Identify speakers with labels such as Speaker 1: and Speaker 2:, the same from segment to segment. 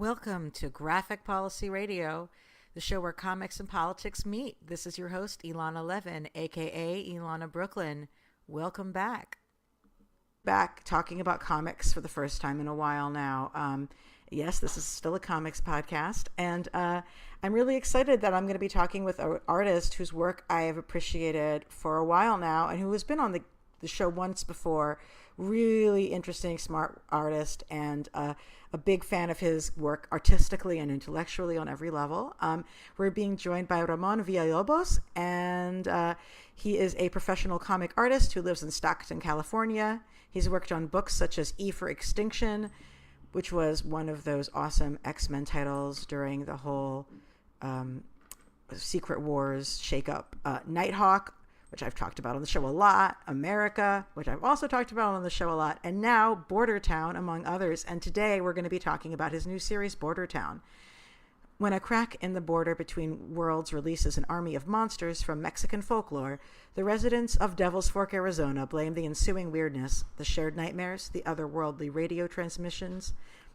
Speaker 1: Welcome to Graphic Policy Radio, the show where comics and politics meet. This is your host, Ilana Levin, aka Ilana Brooklyn. Welcome back. Back talking about comics for the first time in a while now. Yes, this is still a comics podcast, and I'm really excited that I'm going to be talking with an artist whose work I have appreciated for a while now and who has been on the show once before. Really interesting, smart artist, and a big fan of his work artistically and intellectually on every level. We're being joined by Ramon Villalobos, and he is a professional comic artist who lives in Stockton, California. He's worked on books such as E for Extinction, which was one of those awesome X-Men titles during the whole Secret Wars shakeup. Nighthawk, which I've talked about on the show a lot, America, which I've also talked about on the show a lot, and now Border Town, among others. And today we're going to be talking about his new series, Border Town. When a crack in the border between worlds releases an army of monsters from Mexican folklore, the residents of Devil's Fork, Arizona blame the ensuing weirdness, the shared nightmares, the otherworldly radio transmissions,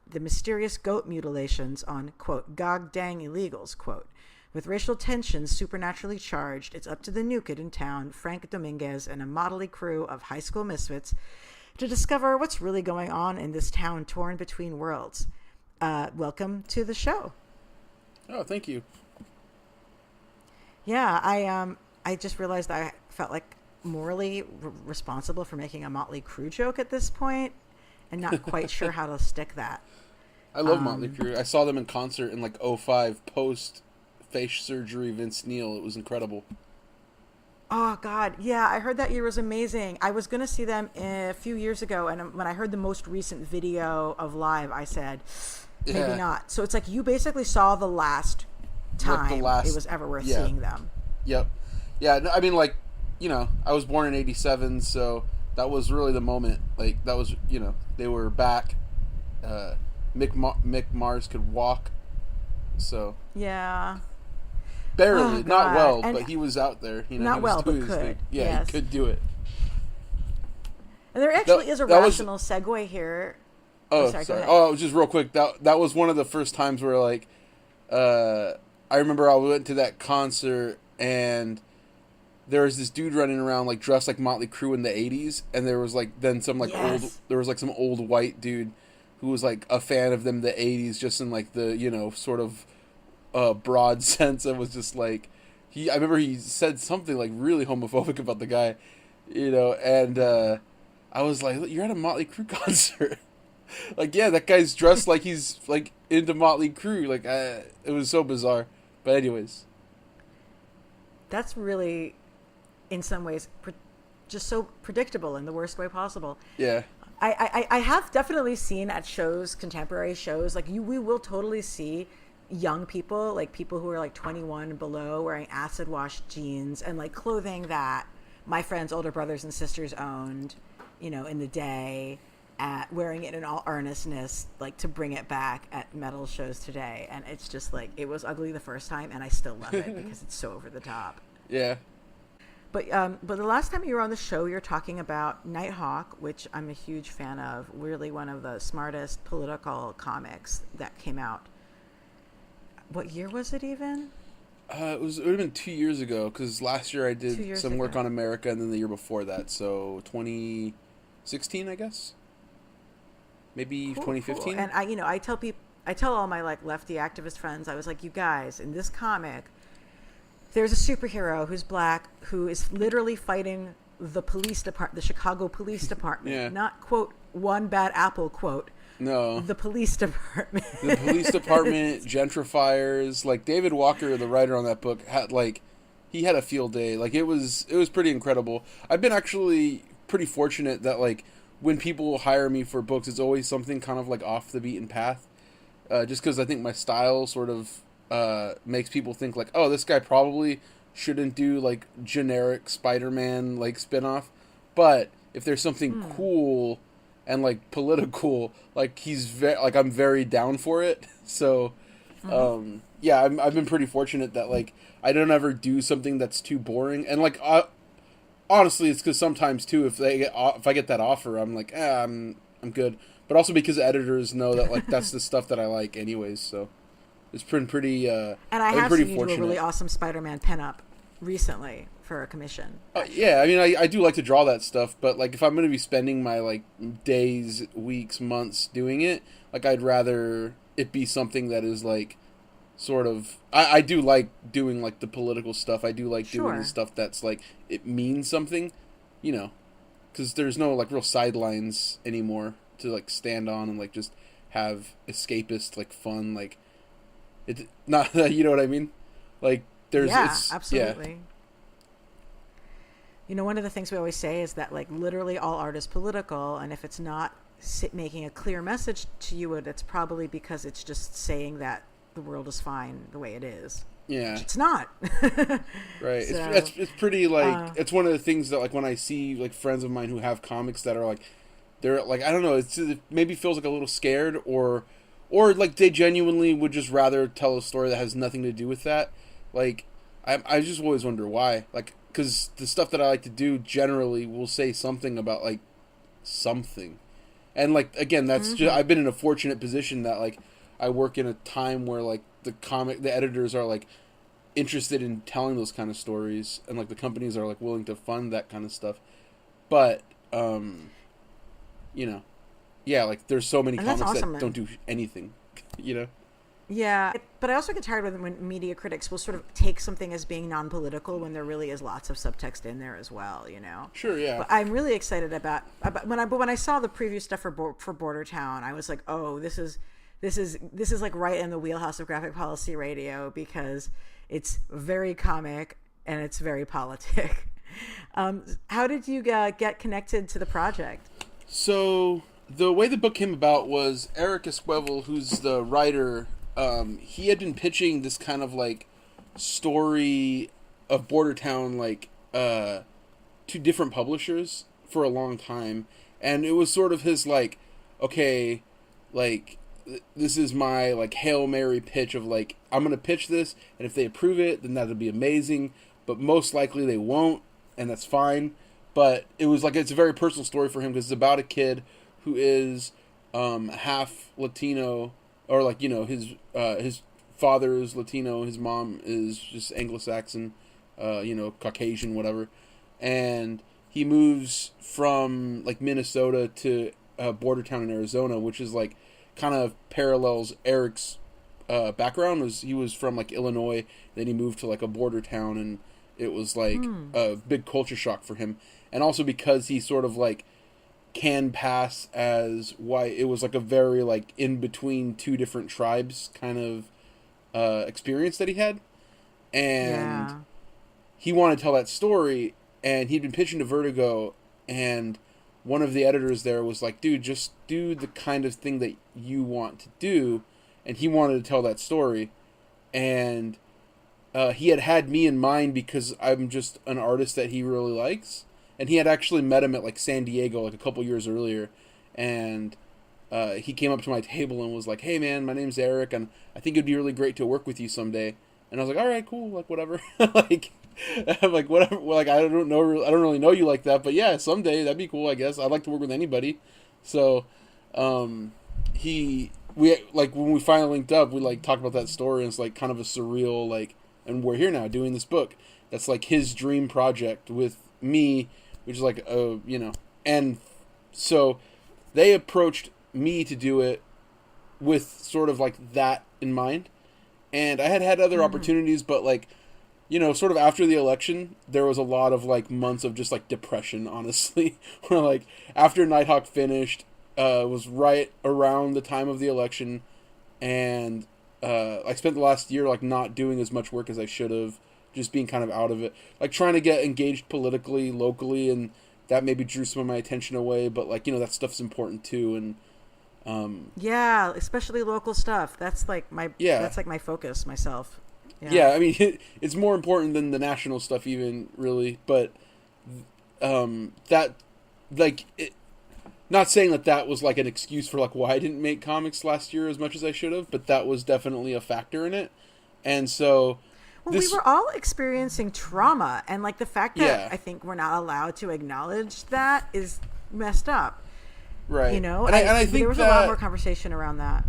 Speaker 1: the mysterious goat mutilations on, quote, "gog dang illegals," quote. With racial tensions supernaturally charged, it's up to the new kid in town, Frank Dominguez, and a motley crew of high school misfits to discover what's really going on in this town torn between worlds. Welcome to the show.
Speaker 2: Oh, thank you.
Speaker 1: Yeah, I just realized I felt like morally responsible for making a Motley Crue joke at this point, and not quite sure how to stick that.
Speaker 2: I love Motley Crue. I saw them in concert in like '05 post face surgery Vince Neil. It was incredible.
Speaker 1: Oh God, yeah, I heard that year was amazing. I was going to see them a few years ago, and when I heard the most recent video of live, I said, maybe not. So it's like you basically saw the last time it was ever worth seeing them. Yep.
Speaker 2: Yeah, I mean, like, you know, I was born in '87, so that was really the moment. Like, that was, you know, they were back. Mick Mars could walk, so.
Speaker 1: Yeah.
Speaker 2: Barely, not well, but he was out there. You know,
Speaker 1: not
Speaker 2: he was
Speaker 1: well,
Speaker 2: doing
Speaker 1: but
Speaker 2: his
Speaker 1: could.
Speaker 2: thing. Yeah,
Speaker 1: yes.
Speaker 2: He could do it.
Speaker 1: And there actually is a rational segue here.
Speaker 2: Oh, sorry. Oh, just real quick. That was one of the first times where, like, I remember I went to that concert and there was this dude running around like dressed like Motley Crue in the '80s, and there was like some old white dude who was like a fan of them in the '80s, just in like the, you know, sort of broad sense. It was just like I remember he said something like really homophobic about the guy, you know, and I was like, "You're at a Motley Crue concert." Like, yeah, that guy's dressed like he's like into Motley Crue. Like, it was so bizarre. But anyways,
Speaker 1: that's really, in some ways, just so predictable in the worst way possible.
Speaker 2: Yeah.
Speaker 1: I have definitely seen at shows, contemporary shows, like we will totally see young people, like people who are like 21 and below, wearing acid wash jeans and like clothing that my friends' older brothers and sisters owned, you know, in the day, wearing it in all earnestness, like to bring it back at metal shows today. And it's just like, it was ugly the first time, and I still love it because it's so over the top.
Speaker 2: Yeah.
Speaker 1: But the last time you were on the show, you're talking about Nighthawk, which I'm a huge fan of. Really one of the smartest political comics that came out. What year was it even?
Speaker 2: It would have been 2 years ago, because last year I did some work on America, and then the year before that, so 2016, I guess. Maybe cool, 2015.
Speaker 1: Cool. And I tell all my like lefty activist friends, I was like, you guys, in this comic, there's a superhero who's black who is literally fighting the police department, the Chicago Police Department,
Speaker 2: yeah.
Speaker 1: Not quote one bad apple quote.
Speaker 2: No.
Speaker 1: The police department.
Speaker 2: The police department, gentrifiers. Like, David Walker, the writer on that book, he had a field day. Like, it was pretty incredible. I've been actually pretty fortunate that, like, when people hire me for books, it's always something kind of, like, off the beaten path. Just because I think my style sort of makes people think, like, oh, this guy probably shouldn't do, like, generic Spider-Man, like, spinoff. But if there's something cool and like political, like I'm very down for it. So, yeah, I've been pretty fortunate that like I don't ever do something that's too boring. And like honestly, it's because sometimes too, if I get that offer, I'm like, I'm good. But also because editors know that like that's the stuff that I like anyways. So it's been pretty.
Speaker 1: And I have
Speaker 2: pretty
Speaker 1: seen you
Speaker 2: fortunate.
Speaker 1: do a really awesome Spider-Man pinup recently for a commission.
Speaker 2: Yeah, I mean, I do like to draw that stuff, but like if I'm going to be spending my like days, weeks, months doing it, like I'd rather it be something that is like sort of. I do like doing like the political stuff. I do like doing the stuff that's like it means something, you know, because there's no like real sidelines anymore to like stand on and like just have escapist like fun like it not you know what I mean, like there's
Speaker 1: absolutely.
Speaker 2: Yeah.
Speaker 1: You know, one of the things we always say is that like literally all art is political, and if it's not making a clear message to you, it's probably because it's just saying that the world is fine the way it is.
Speaker 2: Yeah,
Speaker 1: it's not.
Speaker 2: Right.
Speaker 1: So,
Speaker 2: it's pretty like it's one of the things that like when I see like friends of mine who have comics that are like they're like I don't know, it maybe feels like a little scared or like they genuinely would just rather tell a story that has nothing to do with that. Like I just always wonder why, like because the stuff that I like to do generally will say something about like something, and like again that's just I've been in a fortunate position that like I work in a time where like the editors are like interested in telling those kind of stories, and like the companies are like willing to fund that kind of stuff. But you know, yeah, like there's so many comics that don't do anything, you know.
Speaker 1: Yeah, but I also get tired when media critics will sort of take something as being non-political when there really is lots of subtext in there as well, you know.
Speaker 2: Sure, yeah.
Speaker 1: But I'm really excited about when I saw the preview stuff for Border Town, I was like, oh, this is like right in the wheelhouse of graphic policy radio because it's very comic and it's very politic. How did you get connected to the project?
Speaker 2: So the way the book came about was Eric Esquivel, who's the writer. He had been pitching this kind of like story of Border Town like to different publishers for a long time, and it was sort of his like, okay, like this is my like Hail Mary pitch of like I'm gonna pitch this, and if they approve it, then that'll be amazing, but most likely they won't, and that's fine. But it was like it's a very personal story for him because it's about a kid who is half Latino. Or like, you know, his father is Latino, his mom is just Anglo-Saxon, you know, Caucasian, whatever, and he moves from like Minnesota to Border Town in Arizona, which is like kind of parallels Eric's background. He was from like Illinois, then he moved to like a border town, and it was like a big culture shock for him, and also because he sort of like can pass as white. It was like a very like in between two different tribes kind of experience that he had, and he wanted to tell that story, and he'd been pitching to Vertigo, and one of the editors there was like, dude, just do the kind of thing that you want to do, and he wanted to tell that story, and he had me in mind because I'm just an artist that he really likes. And he had actually met him at like San Diego like a couple years earlier, and he came up to my table and was like, "Hey man, my name's Eric, and I think it'd be really great to work with you someday." And I was like, "All right, cool, like whatever." Like, I'm like whatever. Like I don't really know you like that, but yeah, someday that'd be cool. I guess I'd like to work with anybody. So, we like when we finally linked up, we like talked about that story, and it's like kind of a surreal like, and we're here now doing this book. That's like his dream project with me. Which is like, you know, and so they approached me to do it with sort of like that in mind. And I had other opportunities, but like, you know, sort of after the election, there was a lot of like months of just like depression, honestly. Where like after Nighthawk finished, was right around the time of the election. And I spent the last year like not doing as much work as I should have. Just being kind of out of it, like trying to get engaged politically, locally, and that maybe drew some of my attention away. But like, you know, that stuff's important too, and
Speaker 1: yeah, especially local stuff. That's like my that's like my focus myself.
Speaker 2: Yeah, I mean, it's more important than the national stuff, even really. But that like it, not saying that was like an excuse for like why I didn't make comics last year as much as I should have, but that was definitely a factor in it, and so.
Speaker 1: Well, we were all experiencing trauma, and like the fact that I think we're not allowed to acknowledge that is messed up.
Speaker 2: Right.
Speaker 1: And
Speaker 2: I
Speaker 1: there
Speaker 2: think
Speaker 1: was a
Speaker 2: that,
Speaker 1: lot more conversation around that.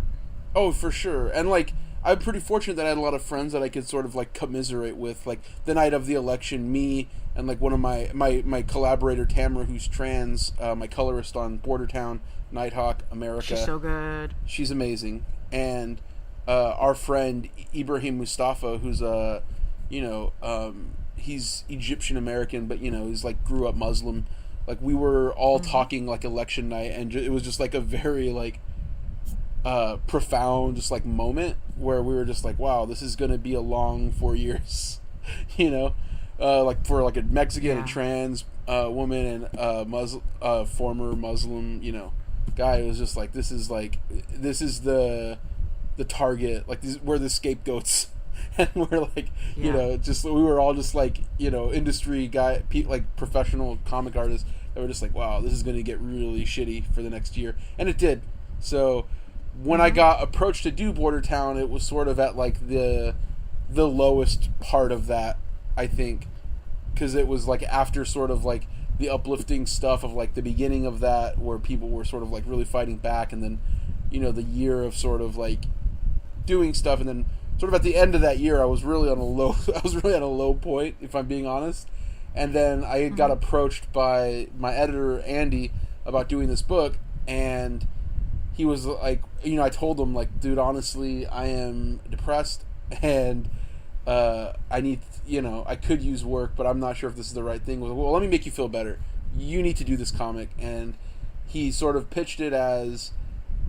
Speaker 2: oh, for sure. And like, I'm pretty fortunate that I had a lot of friends that I could sort of like commiserate with. Like the night of the election, me and like one of my collaborator Tamara, who's trans, my colorist on Bordertown, Nighthawk, America.
Speaker 1: She's so good.
Speaker 2: She's amazing. And our friend Ibrahim Mustafa, who's he's Egyptian American, but he's like grew up Muslim. Like we were all talking like election night, and it was just like a very like profound just like moment where we were just like, wow, this is gonna be a long 4 years. Like for like a Mexican, a trans woman, and former Muslim guy. It was just like, this is the target, like we're the scapegoats. And we're like, just we were all just like, industry guy, like professional comic artists that were just like, wow, this is going to get really shitty for the next year. And it did. So when I got approached to do Bordertown, it was sort of at like the lowest part of that, I think, because it was like after sort of like the uplifting stuff of like the beginning of that, where people were sort of like really fighting back, and then the year of sort of like doing stuff, and then sort of at the end of that year, I was really on a low point, if I'm being honest. And then I got approached by my editor Andy about doing this book, and he was like, I told him like, dude, honestly, I am depressed, and I need, I could use work, but I'm not sure if this is the right thing. Well, let me make you feel better. You need to do this comic. And he sort of pitched it as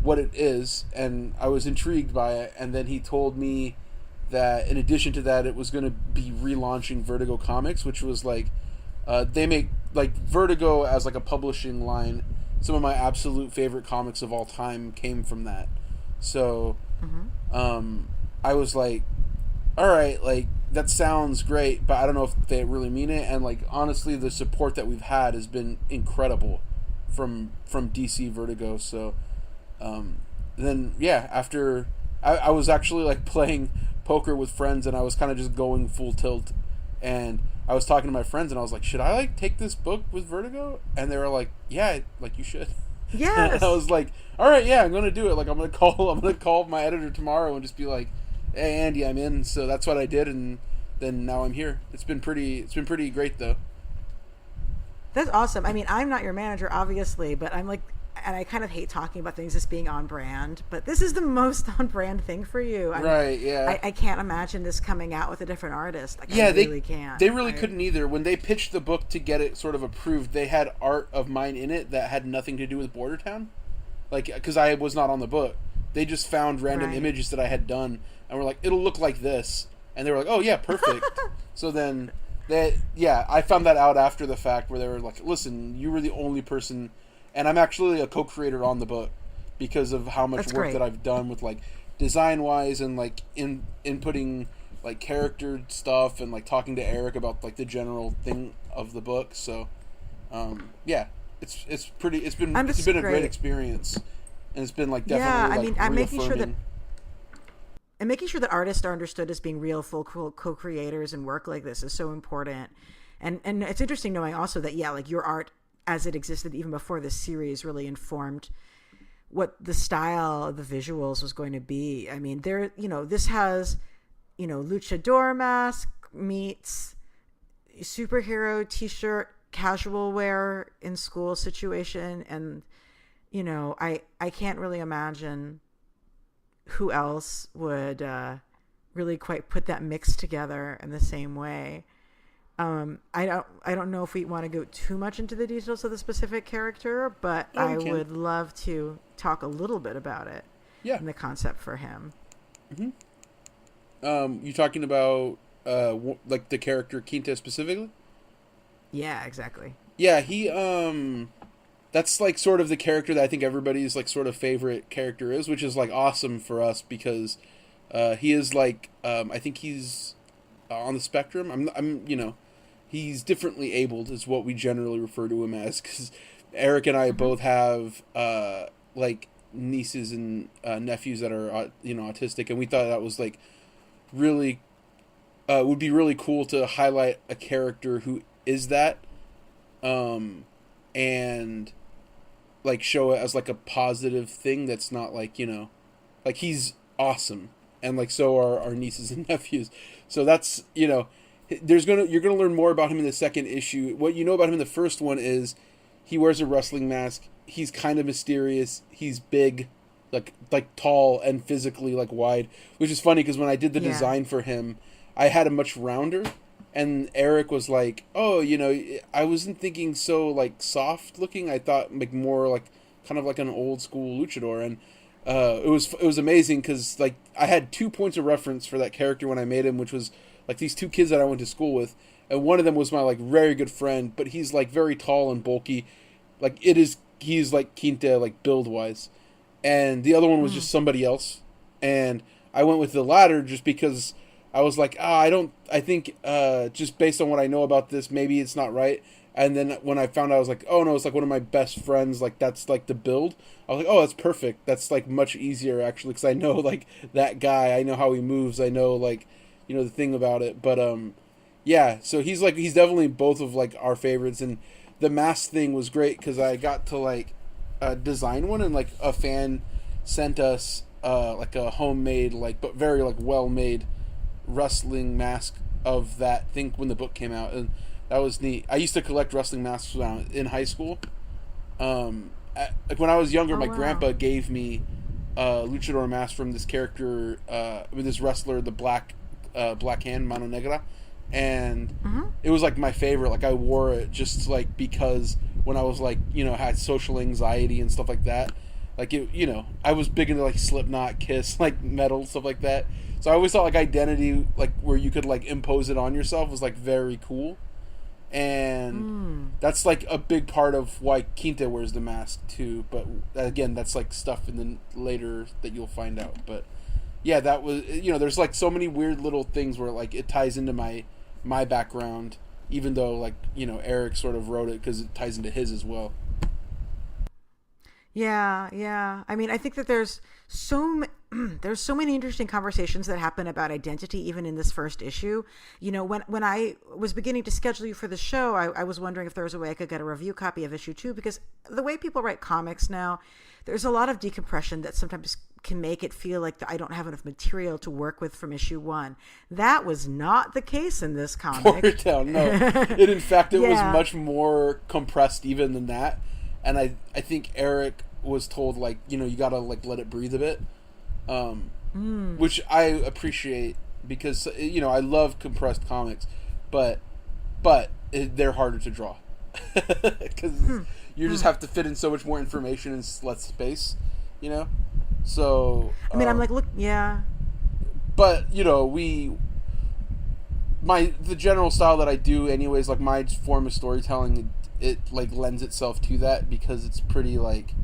Speaker 2: what it is, and I was intrigued by it. And then he told me that in addition to that, it was going to be relaunching Vertigo Comics, which was like, they make like Vertigo as like a publishing line. Some of my absolute favorite comics of all time came from that. So I was like, all right, like that sounds great, but I don't know if they really mean it. And like honestly, the support that we've had has been incredible from DC Vertigo. So then after I was actually like playing poker with friends, and I was kind of just going full tilt, and I was talking to my friends, and I was like, should I like take this book with Vertigo? And they were like, yeah, like you should.
Speaker 1: Yes.
Speaker 2: And I was like, all right, yeah, I'm gonna do it. Like I'm gonna call my editor tomorrow and just be like, hey Andy, I'm in. So that's what I did, and then now I'm here. It's been pretty great though.
Speaker 1: That's awesome. I mean, I'm not your manager, obviously, but I'm like, and I kind of hate talking about things as being on brand, but this is the most on brand thing for you.
Speaker 2: Right, yeah.
Speaker 1: I can't imagine this coming out with a different artist. Like,
Speaker 2: yeah,
Speaker 1: I really can't.
Speaker 2: They really couldn't either. When they pitched the book to get it sort of approved, they had art of mine in it that had nothing to do with Bordertown. Like, because I was not on the book. They just found random images that I had done, and were like, it'll look like this. And they were like, oh yeah, perfect. So then, I found that out after the fact, where they were like, listen, you were the only person. And I'm actually a co-creator on the book because of how much work that I've done with like design-wise, and like inputting like character stuff, and like talking to Eric about like the general thing of the book. So it's been a great experience, and it's been like definitely
Speaker 1: I'm making sure that artists are understood as being real full co-creators, and work like this is so important. And it's interesting knowing also that like your art as it existed even before this series really informed what the style of the visuals was going to be. I mean, this has, luchador mask meets superhero t-shirt, casual wear in school situation. And, I can't really imagine who else would really quite put that mix together in the same way. I don't know if we want to go too much into the details of the specific character, but I would love to talk a little bit about it.
Speaker 2: Yeah.
Speaker 1: And the concept for him.
Speaker 2: Mm-hmm. You talking about like the character Quinta specifically?
Speaker 1: Yeah, exactly.
Speaker 2: Yeah, he that's like sort of the character that I think everybody's like sort of favorite character is, which is like awesome for us because he is like I think he's on the spectrum. I'm he's differently abled is what we generally refer to him as, because Eric and I both have like nieces and nephews that are autistic, and we thought that was like really would be really cool to highlight a character who is that, and like show it as like a positive thing that's not like, like he's awesome, and like so are our nieces and nephews. So that's, you're gonna learn more about him in the second issue. What you know about him in the first one is he wears a wrestling mask. He's kind of mysterious. He's big, like tall and physically like wide, which is funny because when I did the design for him, I had him much rounder, and Eric was like, "Oh, I wasn't thinking so like soft looking. I thought like more like kind of like an old school luchador." And it was amazing because like I had 2 points of reference for that character when I made him, which was like these 2 kids that I went to school with, and one of them was my like very good friend, but he's like very tall and bulky, like he's like Quinta like build wise, and the other one was just somebody else, and I went with the latter just because I was like, I think just based on what I know about this, maybe it's not right. And then when I found out, I was like, oh no, it's like one of my best friends. Like that's like the build. I was like, oh, that's perfect. That's like much easier actually, because I know like that guy. I know how he moves. I know like, the thing about it. But yeah. So he's definitely both of like our favorites. And the mask thing was great because I got to like design one, and like a fan sent us like a homemade like but very like well made wrestling mask of that thing when the book came out, and that was neat. I used to collect wrestling masks when I was in high school. Like when I was younger, my grandpa gave me a luchador mask from this character, with this wrestler, the Black Hand, Mano Negra, and it was like my favorite. Like I wore it just like because when I was like had social anxiety and stuff like that. Like it, I was big into like Slipknot, Kiss, like metal stuff like that. So I always thought like identity, like where you could like impose it on yourself, was like very cool, and that's like a big part of why Quinta wears the mask too. But again, that's like stuff in the later that you'll find out. But yeah, that was there's like so many weird little things where like it ties into my background, even though like Eric sort of wrote it because it ties into his as well.
Speaker 1: Yeah. I mean, I think that there's so many interesting conversations that happen about identity, even in this first issue. When I was beginning to schedule you for the show, I was wondering if there was a way I could get a review copy of issue 2, because the way people write comics now, there's a lot of decompression that sometimes can make it feel like I don't have enough material to work with from issue 1. That was not the case in this comic.
Speaker 2: No. In fact, it was much more compressed even than that. And I think Eric was told like you gotta like let it breathe a bit, which I appreciate because I love compressed comics, but they're harder to draw because you just have to fit in so much more information in less space, So
Speaker 1: I mean, I'm like, look, yeah.
Speaker 2: But the general style that I do, anyways, like my form of storytelling. It like lends itself to that because it's pretty like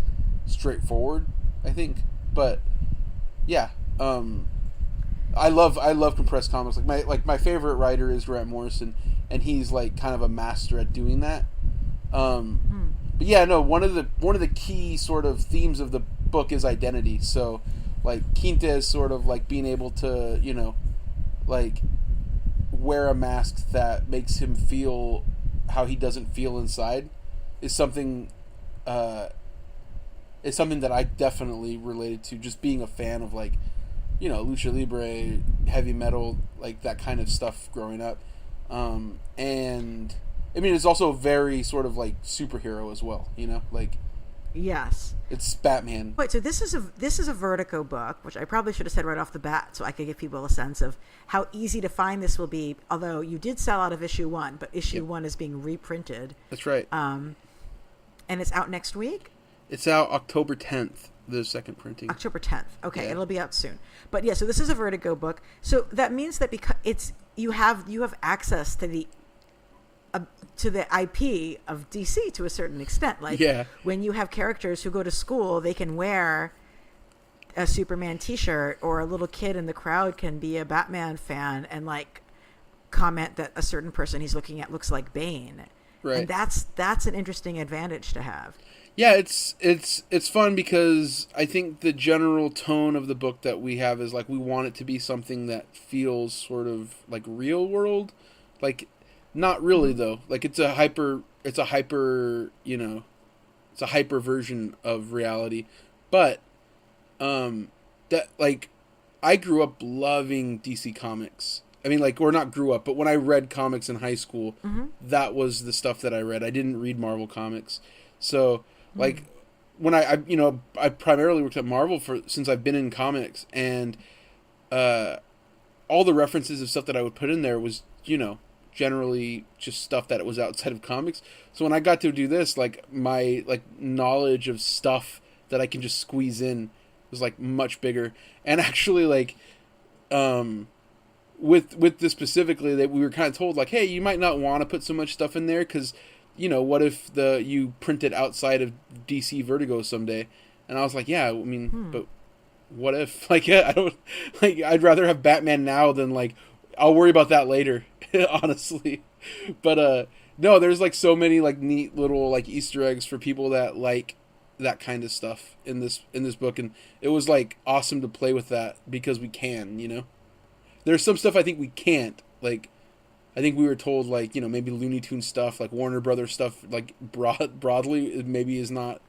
Speaker 2: straightforward, I think. But yeah, I love compressed comics. Like my favorite writer is Grant Morrison, and he's like kind of a master at doing that. But yeah, no, one of the key sort of themes of the book is identity. So like Quinta is sort of like being able to like wear a mask that makes him feel how he doesn't feel inside is something that I definitely related to, just being a fan of like lucha libre, heavy metal, like that kind of stuff growing up. And I mean it's also very sort of like superhero as well, like
Speaker 1: yes,
Speaker 2: it's Batman.
Speaker 1: Wait, so this is a Vertigo book, which I probably should have said right off the bat so I could give people a sense of how easy to find this will be, although you did sell out of issue 1, but issue 1 is being reprinted.
Speaker 2: That's right.
Speaker 1: And it's out next week?
Speaker 2: It's out October 10th, the second printing.
Speaker 1: October 10th. Okay, yeah. It'll be out soon. But yeah, so this is a Vertigo book. So that means that because you have access to the IP of DC to a certain extent. Like when you have characters who go to school, they can wear a Superman t-shirt, or a little kid in the crowd can be a Batman fan and like comment that a certain person he's looking at looks like Bane. Right. And that's an interesting advantage to have.
Speaker 2: Yeah, it's fun because I think the general tone of the book that we have is like we want it to be something that feels sort of like real world, like not really though. Like it's a hyper it's a hyper version of reality. But that like I grew up loving DC Comics. I mean, like, or not grew up, but when I read comics in high school, that was the stuff that I read. I didn't read Marvel comics. So, like, when I primarily worked at Marvel since I've been in comics, and all the references of stuff that I would put in there was, generally just stuff that was outside of comics. So when I got to do this, like, my, like, knowledge of stuff that I can just squeeze in was, like, much bigger. And actually, like, with this specifically, that we were kind of told, like, hey, you might not want to put so much stuff in there because, what if you print it outside of DC Vertigo someday? And I was like, yeah, I mean, but what if? Like, yeah, I don't, like, I'd rather have Batman now than, like, I'll worry about that later, honestly. But, no, there's, like, so many, like, neat little, like, Easter eggs for people that like that kind of stuff in this book. And it was, like, awesome to play with that because we can, There's some stuff I think we can't. Like, I think we were told, like, maybe Looney Tunes stuff, like Warner Brothers stuff, like, broadly, maybe is not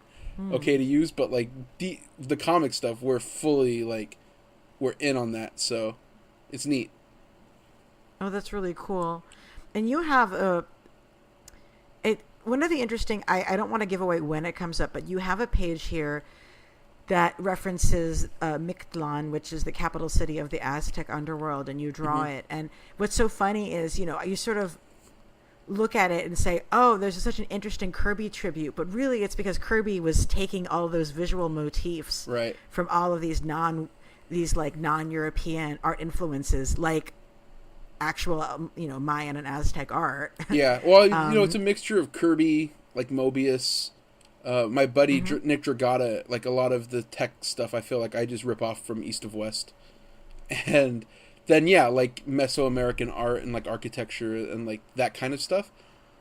Speaker 2: okay to use. But, like, the comic stuff, we're fully, like, we're in on that. So, it's neat.
Speaker 1: Oh, that's really cool. And you have one of the interesting, I don't want to give away when it comes up, but you have a page here that references Mictlan, which is the capital city of the Aztec underworld, and you draw it. And what's so funny is, you sort of look at it and say, oh, there's such an interesting Kirby tribute, but really it's because Kirby was taking all those visual motifs from all of these non-European art influences, like actual, Mayan and Aztec art.
Speaker 2: Yeah, well, it's a mixture of Kirby, like Mobius. My buddy Nick Dragata, like a lot of the tech stuff, I feel like I just rip off from East of West. And then, yeah, like Mesoamerican art and like architecture and like that kind of stuff,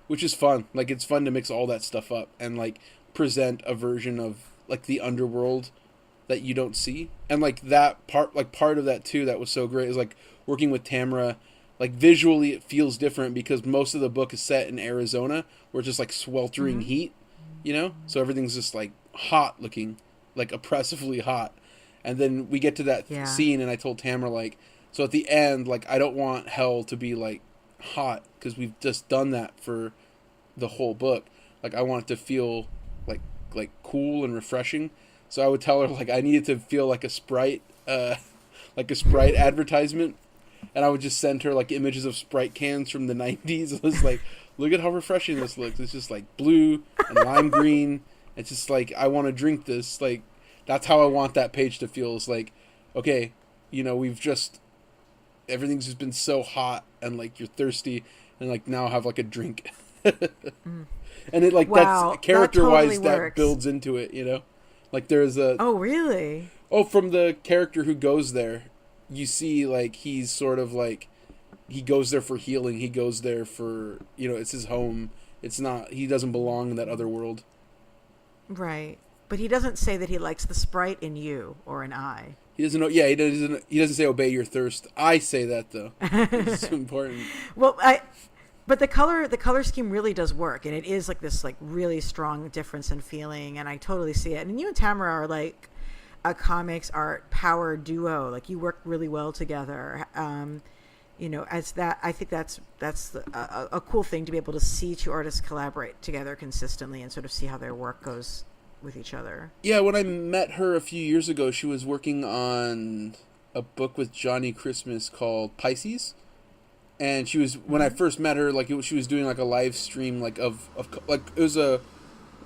Speaker 2: which is fun. Like, it's fun to mix all that stuff up and like present a version of like the underworld that you don't see. And like that part of that too, that was so great, is like working with Tamara. Like, visually it feels different because most of the book is set in Arizona, where it's just like sweltering heat. So everything's just like hot looking, like oppressively hot. And then we get to that scene, and I told Tamara, like, so at the end, like, I don't want hell to be like hot because we've just done that for the whole book. Like, I want it to feel like cool and refreshing. So I would tell her, like, I needed to feel like a Sprite advertisement. And I would just send her like images of Sprite cans from the 90s. It was like, look at how refreshing this looks. It's just like blue and lime green. It's just like, I want to drink this. Like, that's how I want that page to feel. It's like, okay, everything's just been so hot and like you're thirsty and like now have like a drink. And it like, that's character-wise, that builds into it, Like, there's a...
Speaker 1: Oh, really?
Speaker 2: Oh, from the character who goes there. You see, like, he's sort of, like, he goes there for healing. He goes there for, it's his home. It's not, he doesn't belong in that other world.
Speaker 1: Right. But he doesn't say that he likes the Sprite in you or in I.
Speaker 2: He doesn't know, yeah, he doesn't say obey your thirst. I say that, though. It's important.
Speaker 1: Well, but the color scheme really does work. And it is, like, this, like, really strong difference in feeling. And I totally see it. And you and Tamara are, like, a comics art power duo. Like, you work really well together. As that, I think that's a cool thing to be able to see two artists collaborate together consistently and sort of see how their work goes with each other.
Speaker 2: Yeah, when I met her a few years ago, she was working on a book with Johnny Christmas called Pisces. And she was, when I first met her, like, she was doing like a live stream, like of like, it was a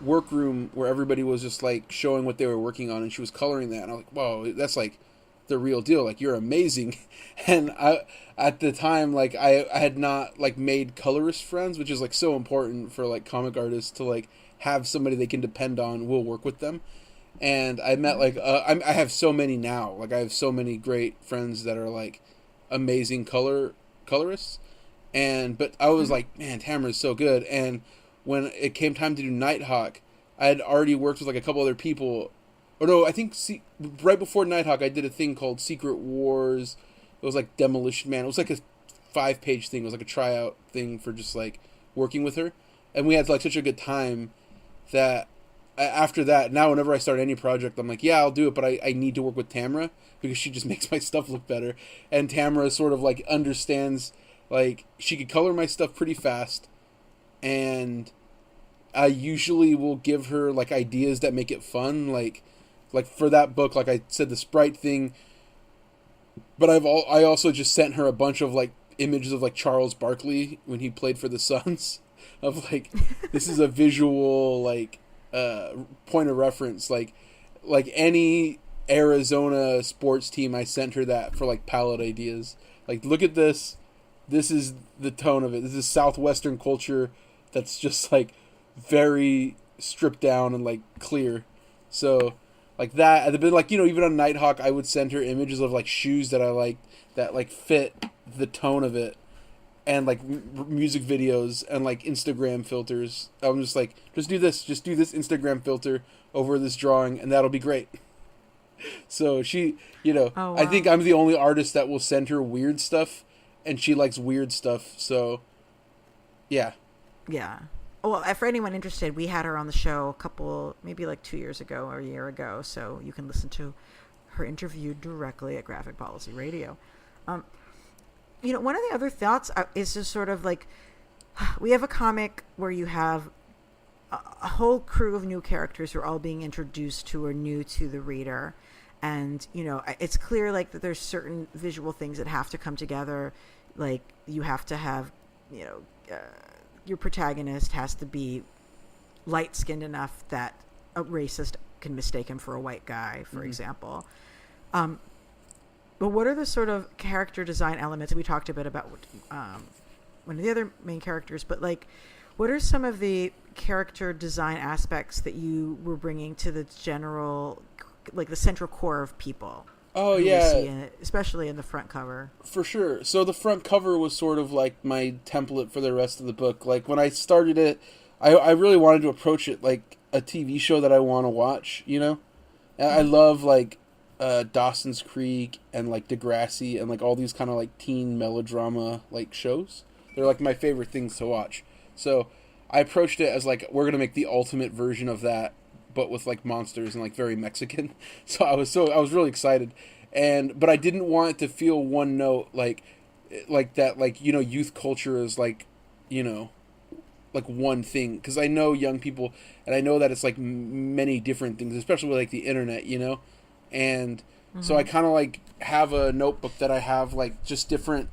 Speaker 2: workroom where everybody was just like showing what they were working on, and she was coloring that, and I was like, whoa, that's like the real deal, like, you're amazing. And I, at the time, like, I had not like made colorist friends, which is like so important for like comic artists to like have somebody they can depend on will work with them. And I met like I have so many now, like I have so many great friends that are like amazing colorists. But I was like, man, Tamara's so good. And when it came time to do Nighthawk, I had already worked with like a couple other people. Or no, I think right before Nighthawk, I did a thing called Secret Wars. It was like Demolition Man. It was like a 5-page thing. It was like a tryout thing for just like working with her. And we had like such a good time that after that, now whenever I start any project, I'm like, yeah, I'll do it, but I need to work with Tamara because she just makes my stuff look better. And Tamara sort of like understands, like, she could color my stuff pretty fast, and I usually will give her like ideas that make it fun, like for that book, like I said, the Sprite thing. But I also just sent her a bunch of like images of like Charles Barkley when he played for the Suns, of like, this is a visual like point of reference, like any Arizona sports team. I sent her that for like palette ideas. Like, look at this. This is the tone of it. This is Southwestern culture that's just like very stripped down and like clear. So like that, and then like, you know, even on Nighthawk, I would send her images of like shoes that I like that like fit the tone of it, and like music videos and like Instagram filters. I'm just like, just do this Instagram filter over this drawing, and that'll be great. So she, you know,
Speaker 1: Oh, wow.
Speaker 2: I think I'm the only artist that will send her weird stuff, and she likes weird stuff. So yeah.
Speaker 1: Yeah. Well, for anyone interested, we had her on the show maybe like 2 years ago or a year ago. So you can listen to her interview directly at Graphic Policy Radio. You know, one of the other thoughts is just sort of like, we have a comic where you have a whole crew of new characters who are all being introduced who are new to the reader. And, you know, it's clear like that there's certain visual things that have to come together. Like, you have to have, you know, your protagonist has to be light-skinned enough that a racist can mistake him for a white guy, for example. But what are the sort of character design elements? We talked a bit about one of the other main characters, but like, what are some of the character design aspects that you were bringing to the general, like the central core of people?
Speaker 2: Oh, yeah.
Speaker 1: Especially in the front cover.
Speaker 2: For sure. So the front cover was sort of like my template for the rest of the book. Like, when I started it, I really wanted to approach it like a TV show that I want to watch, you know? I love, like, Dawson's Creek and, like, Degrassi and, like, all these kind of, like, teen melodrama, like, shows. They're, like, my favorite things to watch. So I approached it as, like, we're going to make the ultimate version of that, but with like monsters and like very Mexican. So I was really excited, but I didn't want it to feel one note, like that, like, you know, youth culture is like, you know, like one thing, because I know young people, and I know that it's like many different things, especially with like the internet, you know, and so I kind of like have a notebook that I have like just different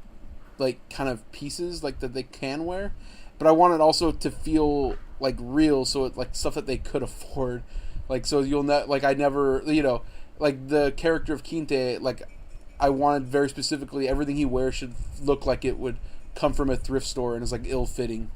Speaker 2: like kind of pieces like that they can wear, but I want it also to feel like real, so it like stuff that they could afford, like, so you'll not like, I never, you know, like the character of Quinte, like I wanted very specifically everything he wears should look like it would come from a thrift store and is like ill-fitting,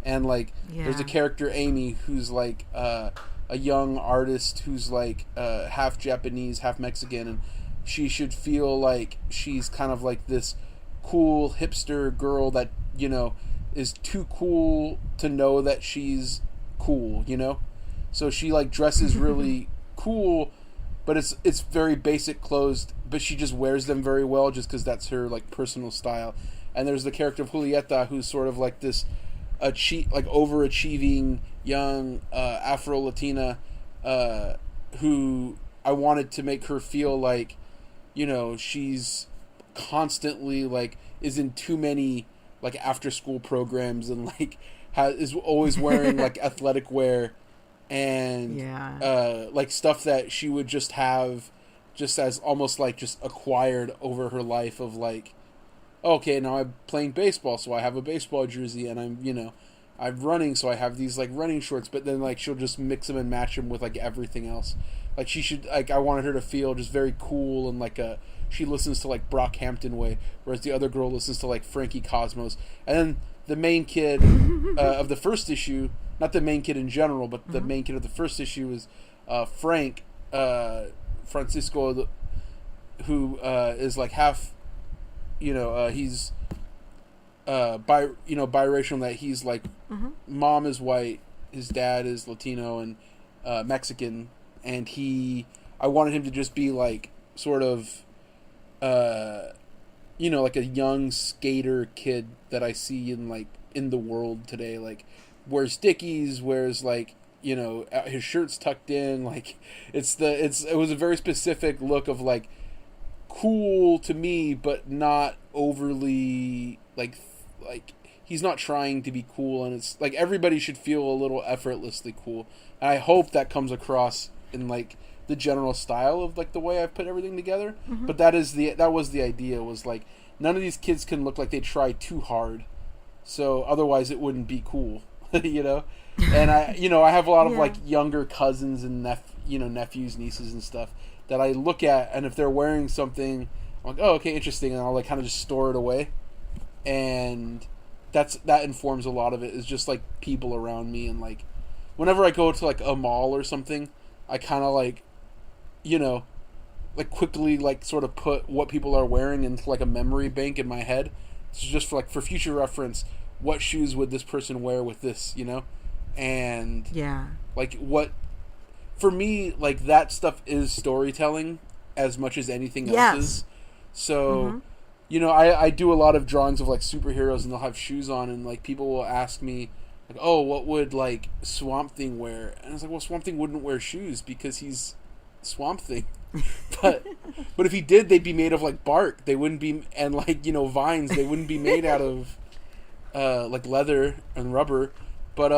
Speaker 2: and like there's a character Amy who's like a young artist who's like half Japanese, half Mexican, and she should feel like she's kind of like this cool hipster girl that, you know, is too cool to know that she's cool, you know? So she like dresses really cool, but it's very basic clothes, but she just wears them very well just because that's her like personal style. And there's the character of Julieta, who's sort of like this overachieving young Afro-Latina who I wanted to make her feel like, you know, she's constantly like is in too many like after school programs, and like is always wearing like athletic wear, and like stuff that she would just have just as almost like just acquired over her life of like, okay, now I'm playing baseball, so I have a baseball jersey, and I'm, you know, I'm running, so I have these like running shorts, but then like she'll just mix them and match them with like everything else. Like she should, like, I wanted her to feel just very cool, and like she listens to like Brockhampton way, whereas the other girl listens to like Frankie Cosmos. And then the main kid of the first issue, not the main kid in general, but the main kid of the first issue is Frank Francisco, who is like half, you know, he's biracial in that he's like mom is white, his dad is Latino and Mexican, and I wanted him to just be like sort of you know, like a young skater kid that I see in like in the world today, like wears Dickies, wears like his shirt's tucked in, like it was a very specific look of like cool to me, but not overly like he's not trying to be cool, and it's like everybody should feel a little effortlessly cool. And I hope that comes across in like the general style of like the way I've put everything together.
Speaker 1: Mm-hmm.
Speaker 2: But that was the idea, was like none of these kids can look like they try too hard, so otherwise it wouldn't be cool. And I have a lot of like younger cousins and nephews, nieces and stuff that I look at, and if they're wearing something, I'm like, oh, okay, interesting, and I'll like kind of just store it away. And that informs a lot of it, is just like people around me, and like whenever I go to like a mall or something, I kind of like like quickly like sort of put what people are wearing into like a memory bank in my head. It's just for future reference. What shoes would this person wear with this, And like what, for me, like that stuff is storytelling as much as anything else is. So, I do a lot of drawings of like superheroes, and they'll have shoes on, and like people will ask me like, oh, what would like Swamp Thing wear? And I was like, well, Swamp Thing wouldn't wear shoes because he's Swamp Thing. but if he did, they'd be made of like bark. They wouldn't be, and like vines. They wouldn't be made out of like leather and rubber. But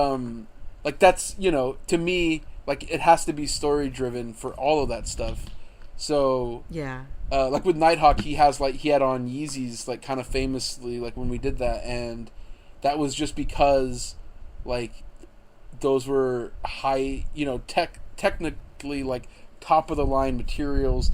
Speaker 2: like that's to me, like it has to be story driven for all of that stuff. So like with Nighthawk, he had on Yeezys like kind of famously, like when we did that, and that was just because like those were high, technically like top of the line materials.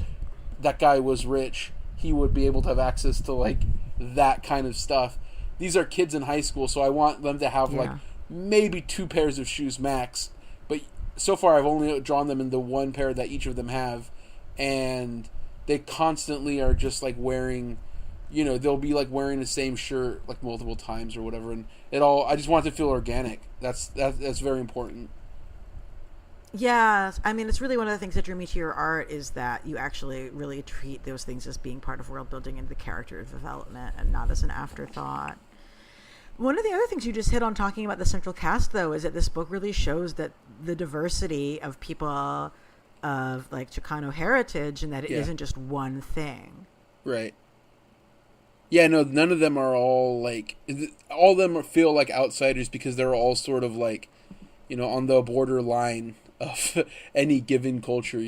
Speaker 2: That guy was rich. He would be able to have access to like that kind of stuff. These are kids in high school, so I want them to have like maybe 2 pairs of shoes max. But so far I've only drawn them in the 1 pair that each of them have, and they constantly are just like wearing, they'll be like wearing the same shirt like multiple times or whatever, and I just want it to feel organic. That's very important.
Speaker 1: Yeah, I mean, it's really one of the things that drew me to your art, is that you actually really treat those things as being part of world building and the character development, and not as an afterthought. One of the other things you just hit on talking about the central cast, though, is that this book really shows that the diversity of people of like Chicano heritage, and that it isn't just one thing.
Speaker 2: Right. Yeah, no, none of them are all like, all of them feel like outsiders because they're all sort of like, on the borderline of any given culture,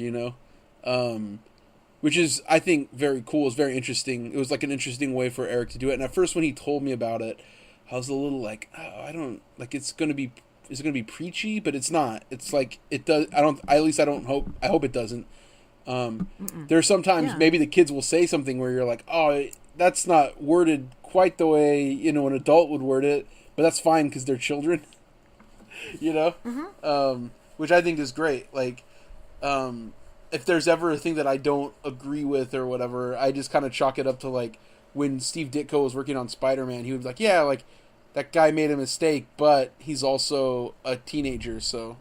Speaker 2: which is, I think, very cool. It's very interesting. It was like an interesting way for Eric to do it. And at first when he told me about it, I was a little like, oh, I don't, like, is it going to be preachy? But it's not. It's like, it does, I hope it doesn't. There are sometimes maybe the kids will say something where you're like, oh, that's not worded quite the way, an adult would word it, but that's fine because they're children. Which I think is great. Like, if there's ever a thing that I don't agree with or whatever, I just kind of chalk it up to like when Steve Ditko was working on Spider-Man, he would be like, yeah, like that guy made a mistake, but he's also a teenager, so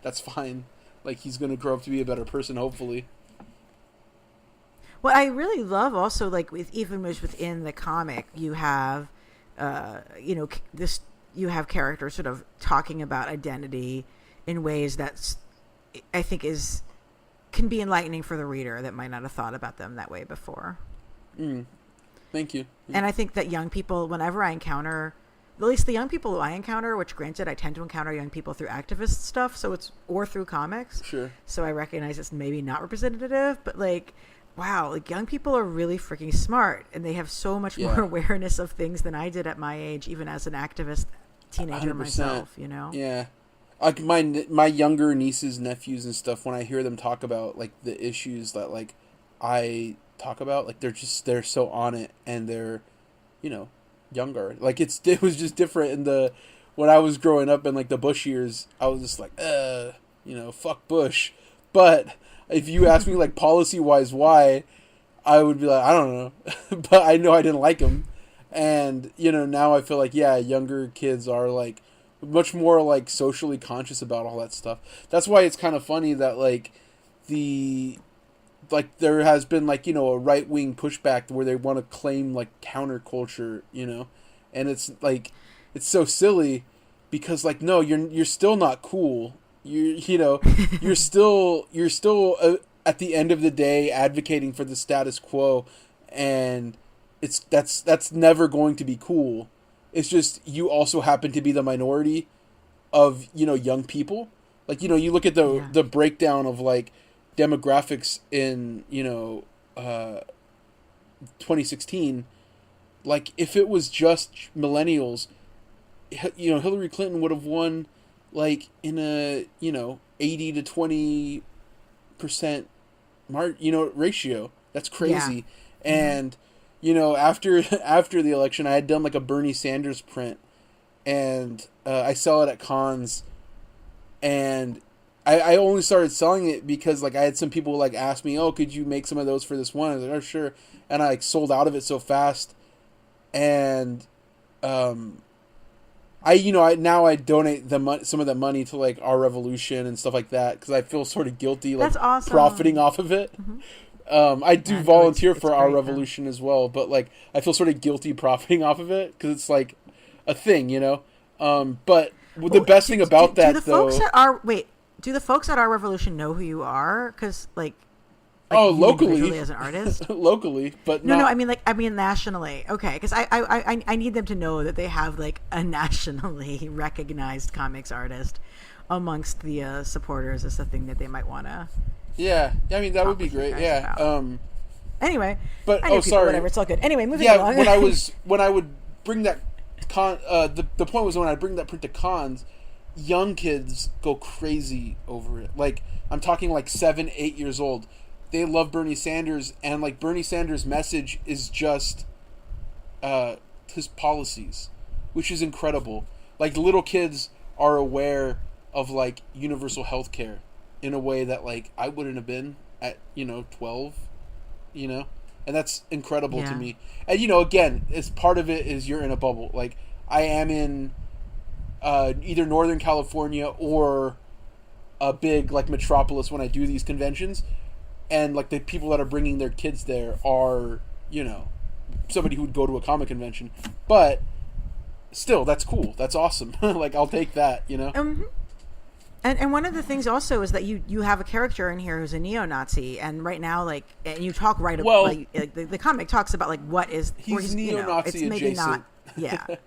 Speaker 2: that's fine. Like, he's going to grow up to be a better person, hopefully.
Speaker 1: What I really love also, like even within the comic, you have, you have characters sort of talking about identity in ways that I think can be enlightening for the reader that might not have thought about them that way before.
Speaker 2: Thank you.
Speaker 1: And I think that young people, whenever I encounter, at least the young people who I encounter, which granted I tend to encounter young people through activist stuff, or through comics.
Speaker 2: Sure.
Speaker 1: So I recognize it's maybe not representative, but like, wow, like young people are really freaking smart, and they have so much more awareness of things than I did at my age, even as an activist teenager 100%. Myself,
Speaker 2: Yeah. Like my younger nieces, nephews and stuff, when I hear them talk about like the issues that like I talk about, like they're so on it, and they're, younger. Like it was just different when I was growing up in like the Bush years. I was just like, fuck Bush. But if you ask me like policy wise why, I would be like, I don't know. But I know I didn't like him. And now I feel like younger kids are like much more like socially conscious about all that stuff. That's why it's kind of funny that like there has been like a right-wing pushback where they want to claim like counterculture, and it's like it's so silly because like no, you're still not cool, you know, you're still at the end of the day advocating for the status quo, and that's never going to be cool. It's just you also happen to be the minority of, you know, young people. Like, you know, you look at the breakdown of like demographics in, you know, 2016. Like, if it was just millennials, you know, Hillary Clinton would have won like in a, you know, 80 to 20% ratio. That's crazy. Yeah. And you know, after the election, I had done like a Bernie Sanders print, and I sell it at cons, and I only started selling it because like I had some people like ask me, oh, could you make some of those for this one? I was like, oh, sure. And I like sold out of it so fast, and I donate some of the money to like Our Revolution and stuff like that, because I feel sort of guilty like
Speaker 1: awesome.
Speaker 2: Profiting off of it. I do volunteer for Our Revolution as well, but like I feel sort of guilty profiting off of it because it's like a thing, you know. But the best thing about that,
Speaker 1: do the folks at Our Revolution know who you are? Because like
Speaker 2: locally
Speaker 1: as an artist,
Speaker 2: locally, but
Speaker 1: no, I mean nationally. Okay, because I need them to know that they have like a nationally recognized comics artist amongst the supporters. Is the thing that they might want to.
Speaker 2: Yeah, I mean that would be great. Yeah.
Speaker 1: Anyway,
Speaker 2: but
Speaker 1: sorry, whatever. It's all good. Anyway, moving along.
Speaker 2: when I would bring that the point was when I bring that print to cons, young kids go crazy over it. Like I'm talking like 7, 8 years old. They love Bernie Sanders, and like Bernie Sanders' message is just his policies, which is incredible. Like little kids are aware of like universal health care in a way that like I wouldn't have been at, you know, 12, you know, and that's incredible to me. And you know, again, as part of it is you're in a bubble. Like I am in either Northern California or a big like metropolis when I do these conventions, and like the people that are bringing their kids there are, you know, somebody who would go to a comic convention, but still that's cool, that's awesome. Like I'll take that, you know.
Speaker 1: And one of the things also is that you have a character in here who's a neo-Nazi, and right now, like, and you talk the comic talks about like what is
Speaker 2: he's neo-Nazi, you know, it's maybe
Speaker 1: adjacent. Not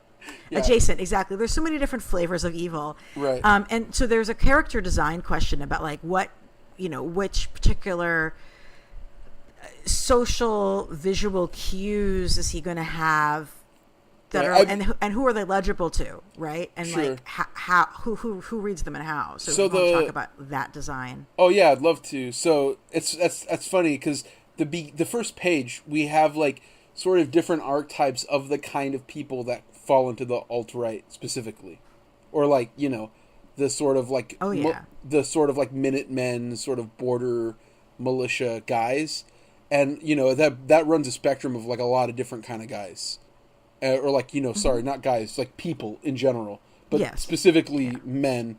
Speaker 1: adjacent, exactly. There's so many different flavors of evil,
Speaker 2: right?
Speaker 1: And so there's a character design question about like what, you know, which particular social visual cues is he going to have that and who are they legible to, right? And like how who reads them and how. So we want to talk about that design.
Speaker 2: Oh yeah, I'd love to. So that's funny because the first page we have like sort of different archetypes of the kind of people that fall into the alt-right specifically, or like, you know, the sort of like the sort of like Minutemen, sort of border militia guys, and you know that runs a spectrum of like a lot of different kind of guys. Or like, you know, sorry, not guys, like people in general, but specifically men.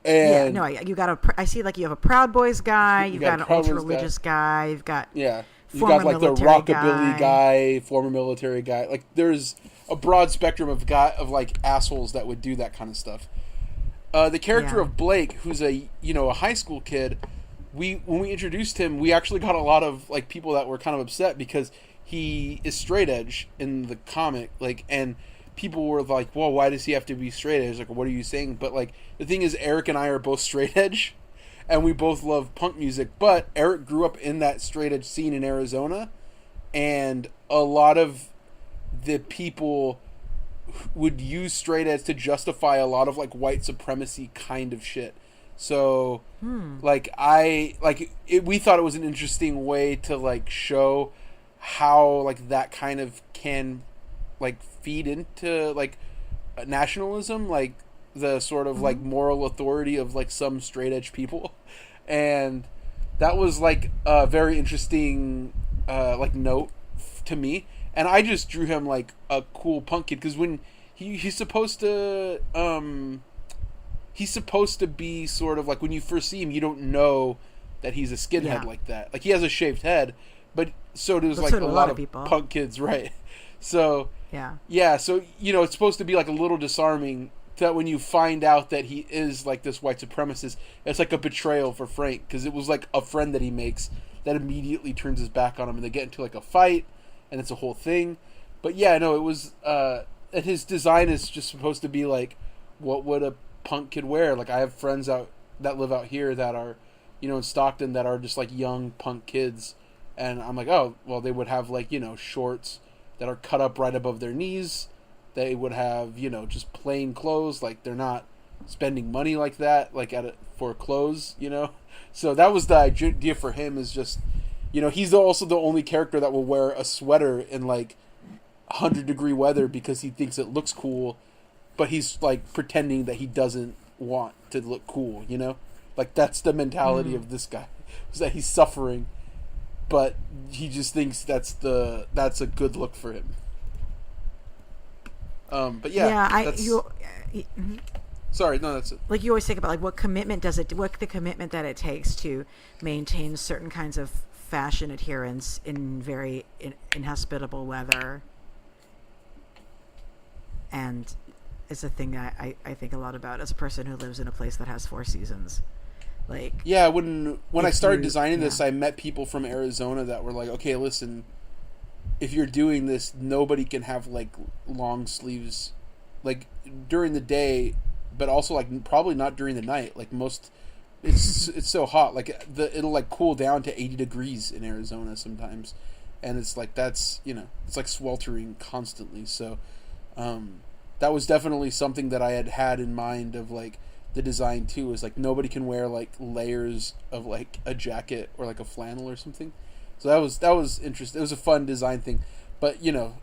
Speaker 2: And
Speaker 1: you got I see like you have a Proud Boys guy, you've got an ultra religious guy, you've got
Speaker 2: you got like the rockabilly guy, former military guy. Like there's a broad spectrum of like assholes that would do that kind of stuff. The character of Blake, who's a high school kid, when we introduced him, we actually got a lot of like people that were kind of upset because he is straight edge in the comic, like, and people were like, well, why does he have to be straight edge? Like, what are you saying? But like, the thing is, Eric and I are both straight edge, and we both love punk music, but Eric grew up in that straight edge scene in Arizona, and a lot of the people would use straight edge to justify a lot of like white supremacy kind of shit. So we thought it was an interesting way to like show how like that kind of can like feed into like nationalism, like the sort of like moral authority of like some straight edge people. And that was like a very interesting like note to me. And I just drew him like a cool punk kid because when he's supposed to be sort of like, when you first see him, you don't know that he's a skinhead like that. Like he has a shaved head, but so does like a lot of people. Punk kids, right? So so you know, it's supposed to be like a little disarming that when you find out that he is like this white supremacist, it's like a betrayal for Frank, because it was like a friend that he makes that immediately turns his back on him, and they get into like a fight, and it's a whole thing. But yeah, no, it was, and his design is just supposed to be like, what would a punk kid wear? Like, I have friends that live out here that are, you know, in Stockton, that are just like young punk kids, and I'm like, oh, well, they would have like, you know, shorts that are cut up right above their knees. They would have, you know, just plain clothes. Like, they're not spending money like that, like for clothes, you know. So that was the idea for him, is just, you know, he's also the only character that will wear a sweater in like 100-degree weather because he thinks it looks cool, but he's like pretending that he doesn't want to look cool, you know. Like, that's the mentality of this guy, is that he's suffering, but he just thinks that's a good look for him. But yeah, sorry, no, that's it.
Speaker 1: Like, you always think about like what the commitment that it takes to maintain certain kinds of fashion adherence in very inhospitable weather, and it's a thing I think a lot about as a person who lives in a place that has 4 seasons. Like,
Speaker 2: yeah, when I started designing this, I met people from Arizona that were like, okay, listen, if you're doing this, nobody can have like long sleeves, like during the day, but also like probably not during the night. Like, it's so hot. Like, it'll like cool down to 80 degrees in Arizona sometimes, and it's like, that's, you know, it's like sweltering constantly. So that was definitely something that I had in mind of like the design too. Is like, nobody can wear like layers of like a jacket or like a flannel or something. So that was interesting. It was a fun design thing, but you know,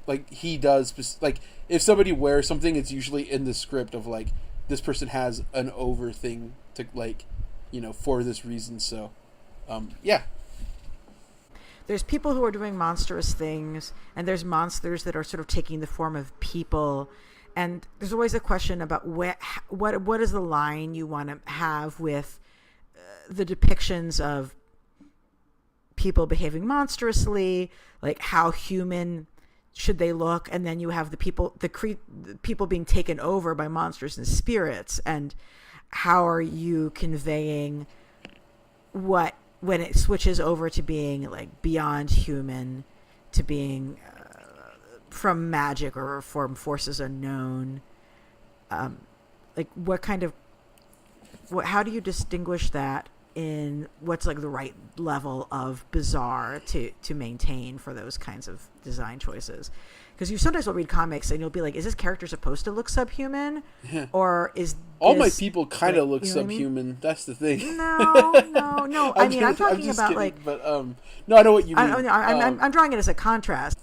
Speaker 2: like, he does, like, if somebody wears something, it's usually in the script of like, this person has an over thing to, like, you know, for this reason. So, yeah.
Speaker 1: There's people who are doing monstrous things, and there's monsters that are sort of taking the form of people, and there's always a question about what is the line you want to have with the depictions of people behaving monstrously, like how human should they look, and then you have the people being taken over by monsters and spirits, and how are you conveying what, when it switches over to being like beyond human, to being from magic or from forces unknown, like how do you distinguish that in what's like the right level of bizarre to maintain for those kinds of design choices? Because you sometimes will read comics and you'll be like, is this character supposed to look subhuman?
Speaker 2: Yeah.
Speaker 1: Or is
Speaker 2: all my people kind of look subhuman? I mean? That's the thing.
Speaker 1: No. I mean, I'm talking about kidding, like,
Speaker 2: but no, I know what you mean.
Speaker 1: I'm drawing it as a contrast.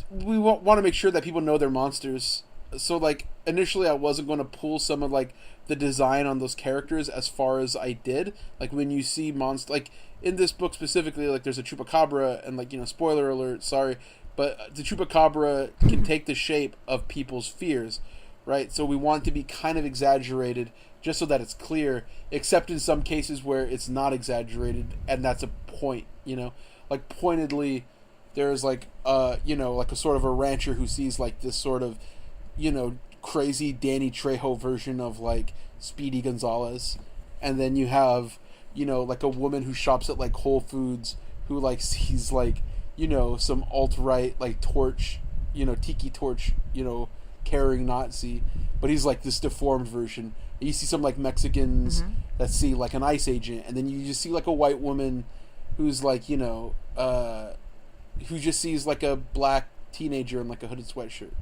Speaker 2: We want to make sure that people know they're monsters. So like, initially I wasn't going to pull some of like the design on those characters as far as I did. Like, when you see like in this book specifically, like, there's a chupacabra, and like, you know, spoiler alert, sorry, but the chupacabra can take the shape of people's fears, right? So we want it to be kind of exaggerated just so that it's clear, except in some cases where it's not exaggerated, and that's a point, you know, like pointedly there's like you know, like a sort of a rancher who sees like this sort of, you know, crazy Danny Trejo version of like Speedy Gonzalez, and then you have, you know, like a woman who shops at like Whole Foods who like sees like, you know, some alt-right like torch, you know, tiki torch, you know, carrying Nazi, but he's like this deformed version. And you see some like Mexicans that see like an ICE agent, and then you just see like a white woman who's like, you know, who just sees like a black teenager in like a hooded sweatshirt.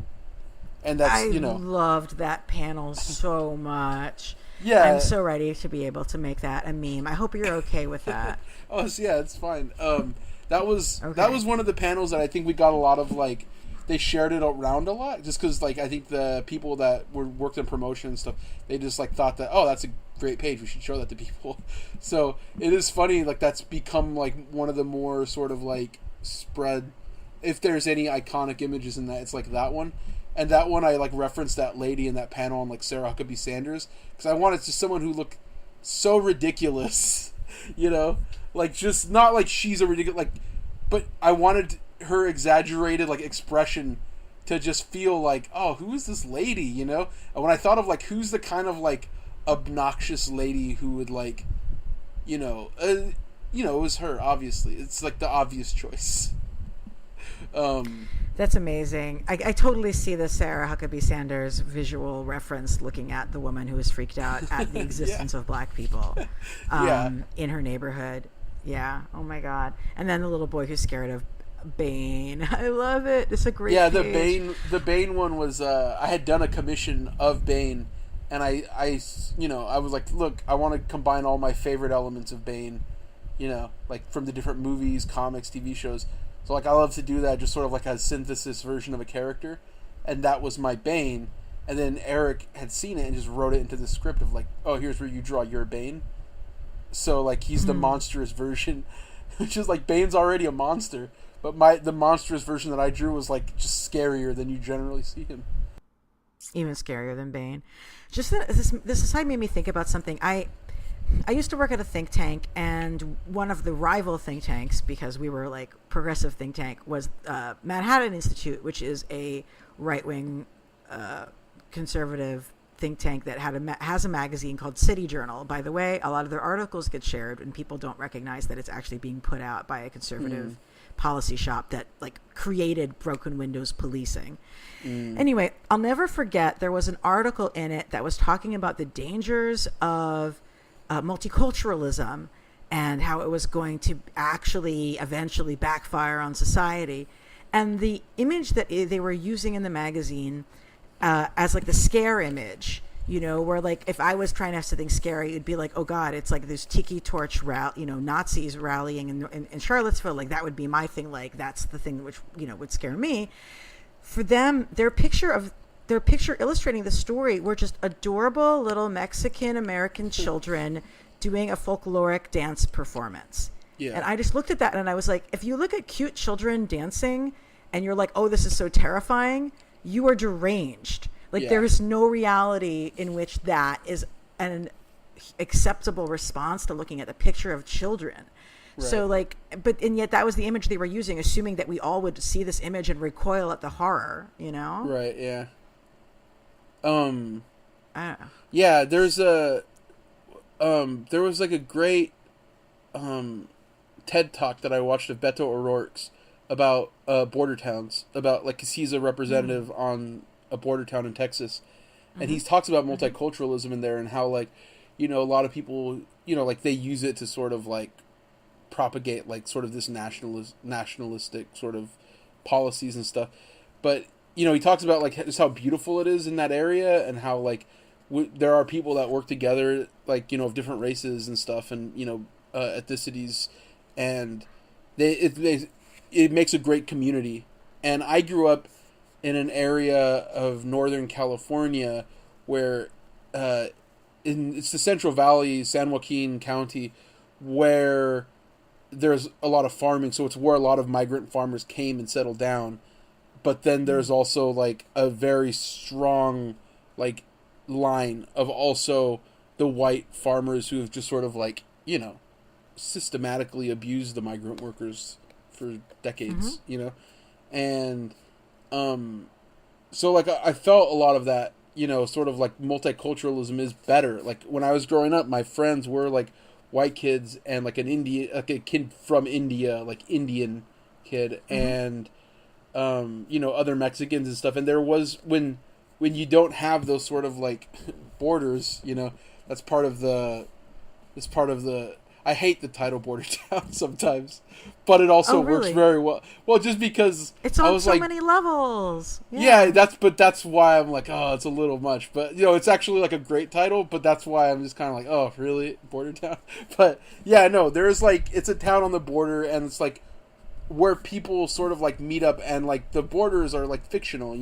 Speaker 2: And that's, you know,
Speaker 1: I loved that panel so much.
Speaker 2: Yeah,
Speaker 1: I'm so ready to be able to make that a meme. I hope you're okay with that.
Speaker 2: Oh, so yeah, it's fine. That was one of the panels that I think we got a lot of, like, they shared it around a lot, just because, like, I think the people that worked in promotion and stuff, they just like thought that, oh, that's a great page, we should show that to people. So it is funny, like, that's become like one of the more sort of like spread, if there's any iconic images in that, it's like that one. And that one, I like referenced that lady in that panel on like Sarah Huckabee Sanders, because I wanted just someone who looked so ridiculous, you know, like, just not like she's a ridiculous, like, but I wanted her exaggerated like expression to just feel like, oh, who is this lady, you know? And when I thought of like who's the kind of like obnoxious lady who would like, it was her. Obviously, it's like the obvious choice.
Speaker 1: That's amazing. I totally see the Sarah Huckabee Sanders visual reference looking at the woman who was freaked out at the existence of black people in her neighborhood. Yeah. Oh my God. And then the little boy who's scared of Bane. I love it. It's a great page.
Speaker 2: The Bane one was I had done a commission of Bane, and I was like, look, I want to combine all my favorite elements of Bane, like from the different movies, comics, TV shows. So like I love to do that, just sort of like a synthesis version of a character, and that was my Bane. And then Eric had seen it and just wrote it into the script of like, oh, here's where you draw your Bane. So like he's the monstrous version, which is like Bane's already a monster, but the monstrous version that I drew was like just scarier than you generally see him.
Speaker 1: Even scarier than Bane. Just this aside made me think about something. I used to work at a think tank, and one of the rival think tanks, because we were like progressive think tank, was Manhattan Institute, which is a right-wing conservative think tank that has a magazine called City Journal. By the way, a lot of their articles get shared, and people don't recognize that it's actually being put out by a conservative policy shop that like created broken windows policing. Anyway, I'll never forget, there was an article in it that was talking about the dangers of multiculturalism and how it was going to actually eventually backfire on society. And the image that they were using in the magazine as like the scare image, where like if I was trying to have something scary, it'd be like, oh God, it's like this tiki torch Nazis rallying in Charlottesville. Like that would be my thing. Like that's the thing which, would scare me. For them, their picture illustrating the story were just adorable little Mexican American children doing a folkloric dance performance. Yeah. And I just looked at that and I was like, if you look at cute children dancing and you're like, oh, this is so terrifying, you are deranged. Like there is no reality in which that is an acceptable response to looking at the picture of children. Right. So like, and yet that was the image they were using, assuming that we all would see this image and recoil at the horror,
Speaker 2: Right. Yeah.
Speaker 1: I don't know.
Speaker 2: Yeah, there was like a great TED Talk that I watched of Beto O'Rourke's about border towns, about like, cause he's a representative on a border town in Texas, and he talks about multiculturalism in there and how like, a lot of people, like they use it to sort of like propagate like sort of this nationalistic sort of policies and stuff, but he talks about like just how beautiful it is in that area and how like there are people that work together, like of different races and stuff, and ethnicities, and it makes a great community. And I grew up in an area of Northern California where it's the Central Valley, San Joaquin County, where there's a lot of farming, so it's where a lot of migrant farmers came and settled down. But then there's also like a very strong like line of also the white farmers who have just sort of like, systematically abused the migrant workers for decades, and so like I felt a lot of that, sort of like multiculturalism is better. Like when I was growing up, my friends were like white kids and like a kid from India, like Indian kid, and other Mexicans and stuff. And there was when you don't have those sort of like borders, that's part of the I hate the title Border Town sometimes, but it also works very well. Well, just because
Speaker 1: it's on so many levels.
Speaker 2: Yeah, that's why I'm like, oh, it's a little much. But it's actually like a great title. But that's why I'm just kind of like, oh, really, Border Town? But yeah, no, there's like it's a town on the border, and it's like where people sort of like meet up, and like the borders are like fictional,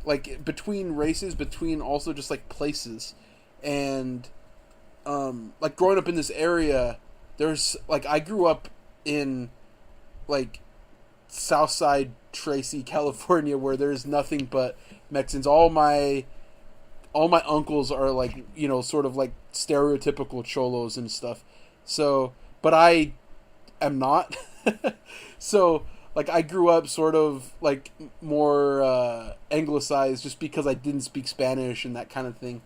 Speaker 2: like between races, between also just like places, and. Like growing up in this area, there's like I grew up in like Southside Tracy, California, where there's nothing but Mexicans. All my uncles are like sort of like stereotypical cholos and stuff. So, but I am not. So like I grew up sort of like more anglicized just because I didn't speak Spanish and that kind of thing.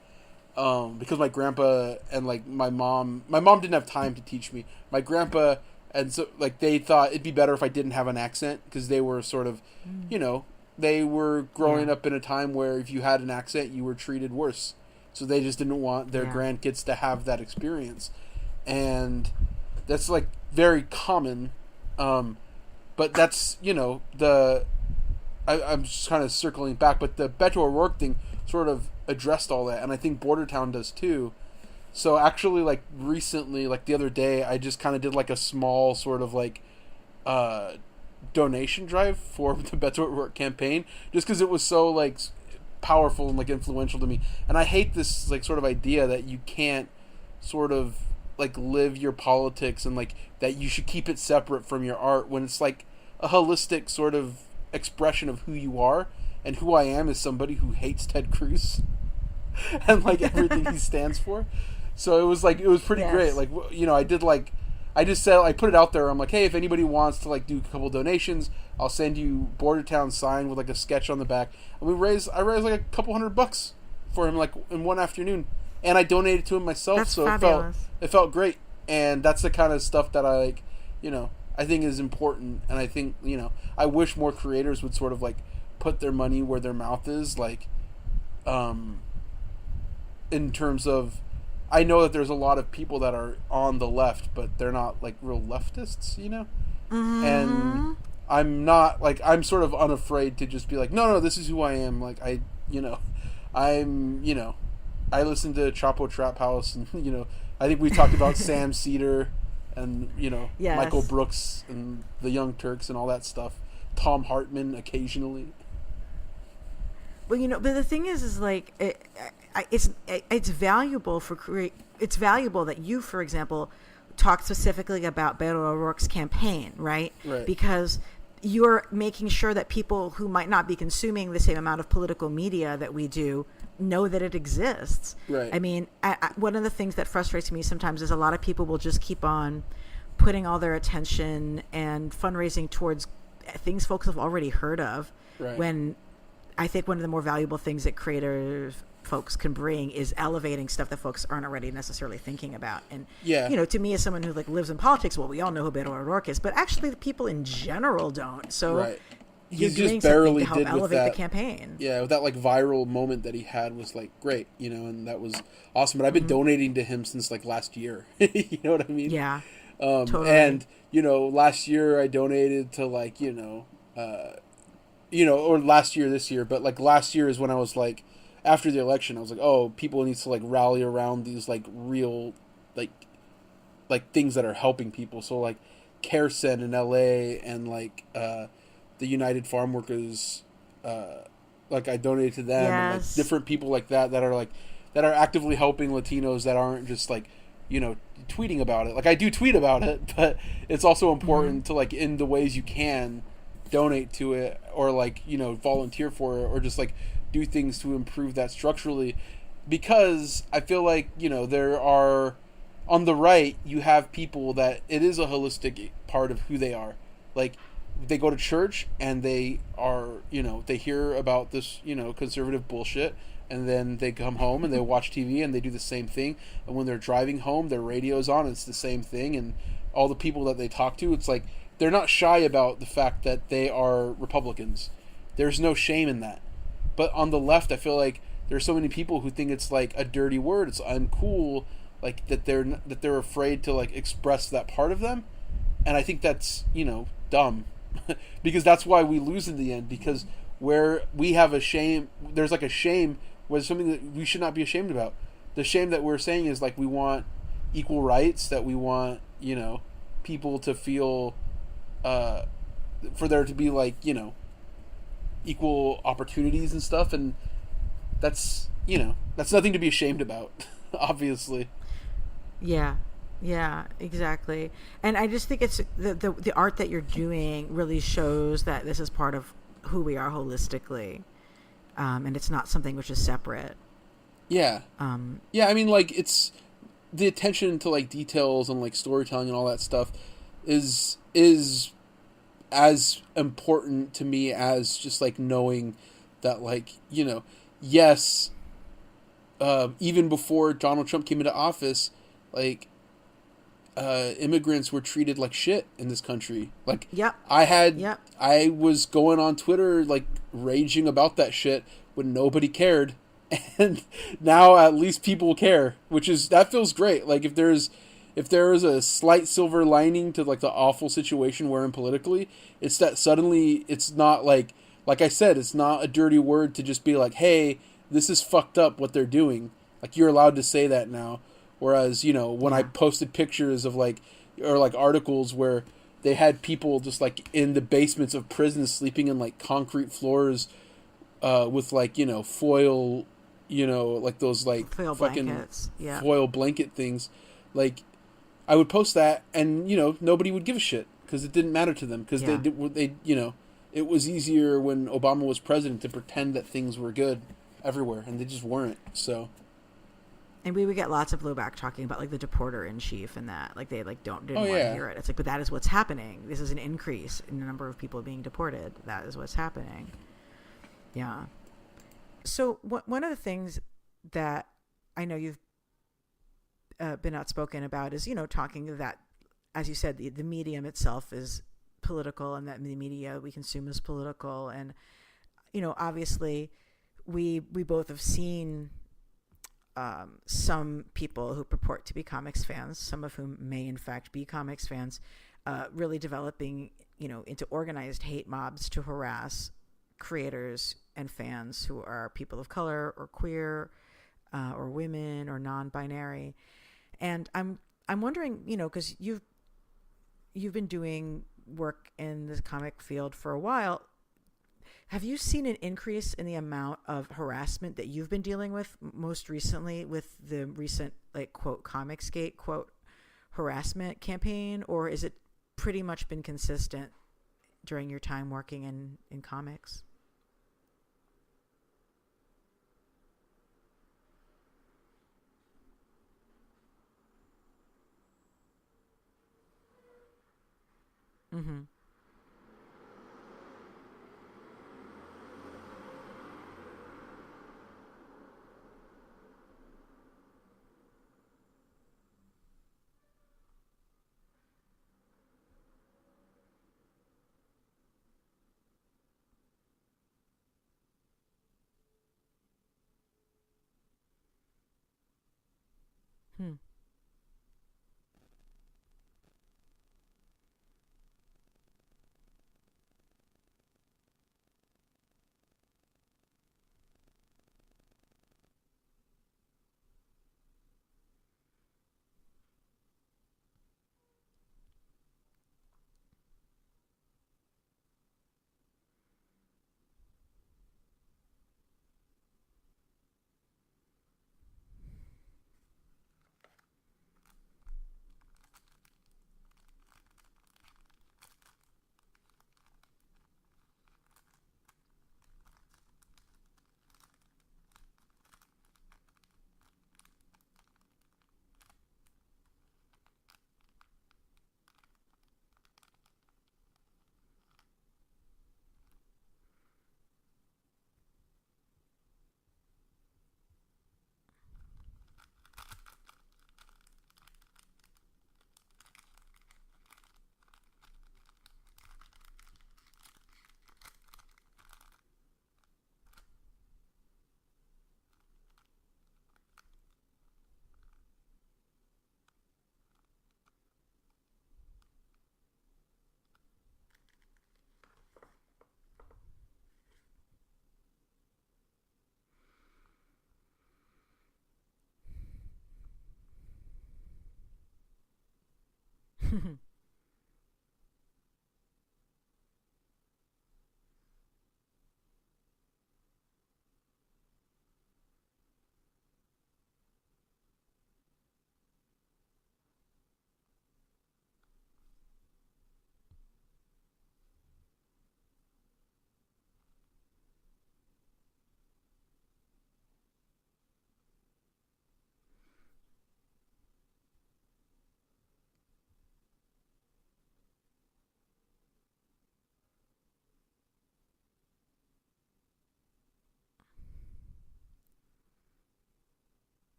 Speaker 2: Because my grandpa and like my mom didn't have time to teach me. My grandpa and so like they thought it'd be better if I didn't have an accent because they were sort of, you know, they were growing up in a time where if you had an accent you were treated worse. So they just didn't want their grandkids to have that experience. And that's like very common. But that's, you know, I'm just kind of circling back, but the Beto O'Rourke thing sort of addressed all that, and I think Bordertown does too. So actually, like recently, like the other day, I just kind of did like a small sort of like donation drive for the Beto O'Rourke campaign, just because it was so like powerful and like influential to me. And I hate this like sort of idea that you can't sort of like live your politics and like that you should keep it separate from your art when it's like a holistic sort of expression of who you are. And who I am is somebody who hates Ted Cruz and like everything he stands for. So it was pretty great. Like, you know, I just said, I put it out there. I'm like, hey, if anybody wants to like do a couple donations, I'll send you Bordertown signed with like a sketch on the back. And I raised like a couple $100 for him like in one afternoon. And I donated to him myself.
Speaker 1: That's
Speaker 2: so
Speaker 1: fabulous.
Speaker 2: It felt great. And that's the kind of stuff that I like, you know, I think is important. And I think, you know, I wish more creators would sort of like put their money where their mouth is, like in terms of, I know that there's a lot of people that are on the left but they're not like real leftists, you know. And I'm not like, I'm sort of unafraid to just be like, no, this is who I am. Like I listen to Chapo Trap House, and you know, I think we talked about Sam Cedar and, you know, Michael Brooks and the Young Turks and all that stuff. Tom Hartman occasionally.
Speaker 1: Well, you know, but the thing is like it's valuable it's valuable that you, for example, talk specifically about Beto O'Rourke's campaign, right?
Speaker 2: Right.
Speaker 1: Because you're making sure that people who might not be consuming the same amount of political media that we do know that it exists.
Speaker 2: Right.
Speaker 1: I mean, one of the things that frustrates me sometimes is a lot of people will just keep on putting all their attention and fundraising towards things folks have already heard of.
Speaker 2: Right.
Speaker 1: When I think one of the more valuable things that creators folks can bring is elevating stuff that folks aren't already necessarily thinking about. And you know, to me, as someone who like lives in politics, well, we all know who Beto O'Rourke is, but actually the people in general don't. So you're doing something to help elevate the campaign.
Speaker 2: Yeah, with that like viral moment that he had was like great, you know, and that was awesome. But I've been donating to him since like last year. You know what I mean?
Speaker 1: Yeah. Totally.
Speaker 2: And you know, last year I donated to like, or last year, this year, but like last year is when I was like, after the election, I was like, oh, people need to like rally around these like real, like things that are helping people. So like CareSend in LA and like the United Farm Workers, like I donated to them, and like different people like that are actively helping Latinos that aren't just like, you know, tweeting about it. Like I do tweet about it, but it's also important to like in the ways you can donate to it or like, you know, volunteer for it or just like do things to improve that structurally, because I feel like, you know, there are on the right, you have people that it is a holistic part of who they are. Like they go to church and they are, you know, they hear about this, you know, conservative bullshit, and then they come home and they watch TV and they do the same thing. And when they're driving home, their radio's on, it's the same thing. And all the people that they talk to, it's like they're not shy about the fact that they are Republicans. There's no shame in that. But on the left, I feel like there's so many people who think it's like a dirty word. It's uncool, like that they're afraid to like express that part of them. And I think that's, you know, dumb. Because that's why we lose in the end, because where we have a shame, there's like a shame where something that we should not be ashamed about. The shame that we're saying is like we want equal rights, that we want, you know, people to feel for there to be like, you know, equal opportunities and stuff, and that's, you know, that's nothing to be ashamed about. Obviously.
Speaker 1: Yeah, exactly. And I just think it's the art that you're doing really shows that this is part of who we are holistically, and it's not something which is separate.
Speaker 2: Yeah. I mean, like, it's the attention to like details and like storytelling and all that stuff is as important to me as just like knowing that, like, yes, even before Donald Trump came into office, like, immigrants were treated like shit in this country. Like,
Speaker 1: Yep.
Speaker 2: I had,
Speaker 1: Yep.
Speaker 2: I was going on Twitter like raging about that shit when nobody cared, and now at least people care, which is that feels great. Like, if there is a slight silver lining to like the awful situation we're in politically, it's that suddenly it's not like I said, it's not a dirty word to just be like, hey, this is fucked up what they're doing. Like, you're allowed to say that now. Whereas, when I
Speaker 1: Yeah.
Speaker 2: posted pictures of like, or like articles where they had people just like in the basements of prisons sleeping in like concrete floors, with like, foil, like those like
Speaker 1: Foil
Speaker 2: fucking
Speaker 1: blankets. Yeah.
Speaker 2: foil blanket things. Like, I would post that, and nobody would give a shit because it didn't matter to them, because
Speaker 1: Yeah.
Speaker 2: it was easier when Obama was president to pretend that things were good everywhere, and they just weren't. So
Speaker 1: And we would get lots of blowback talking about like the deporter in chief and that, like, they like didn't
Speaker 2: oh
Speaker 1: want to
Speaker 2: yeah,
Speaker 1: hear it. It's like, but that is what's happening. This is an increase in the number of people being deported. That is what's happening. Yeah. So one of the things that I know you've been outspoken about is, talking that, as you said, the medium itself is political, and that the media we consume is political. And, obviously we both have seen some people who purport to be comics fans, some of whom may in fact be comics fans, really developing, into organized hate mobs to harass creators and fans who are people of color or queer, or women or non-binary. And I'm wondering, because you've been doing work in the comic field for a while. Have you seen an increase in the amount of harassment that you've been dealing with most recently with the recent, like, quote, Comicsgate, quote, harassment campaign? Or is it pretty much been consistent during your time working in comics? Mm-hmm. Hmm.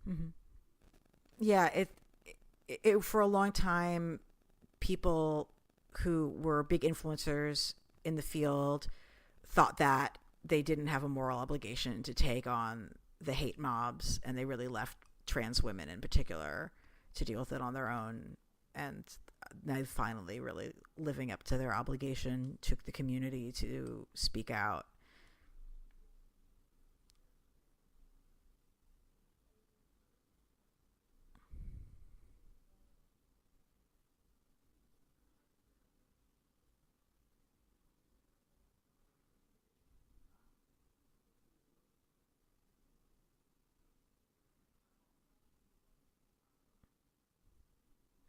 Speaker 1: Hmm. Yeah, it for a long time, people who were big influencers in the field thought that they didn't have a moral obligation to take on the hate mobs, and they really left trans women in particular to deal with it on their own. And they finally, really living up to their obligation, took the community to speak out.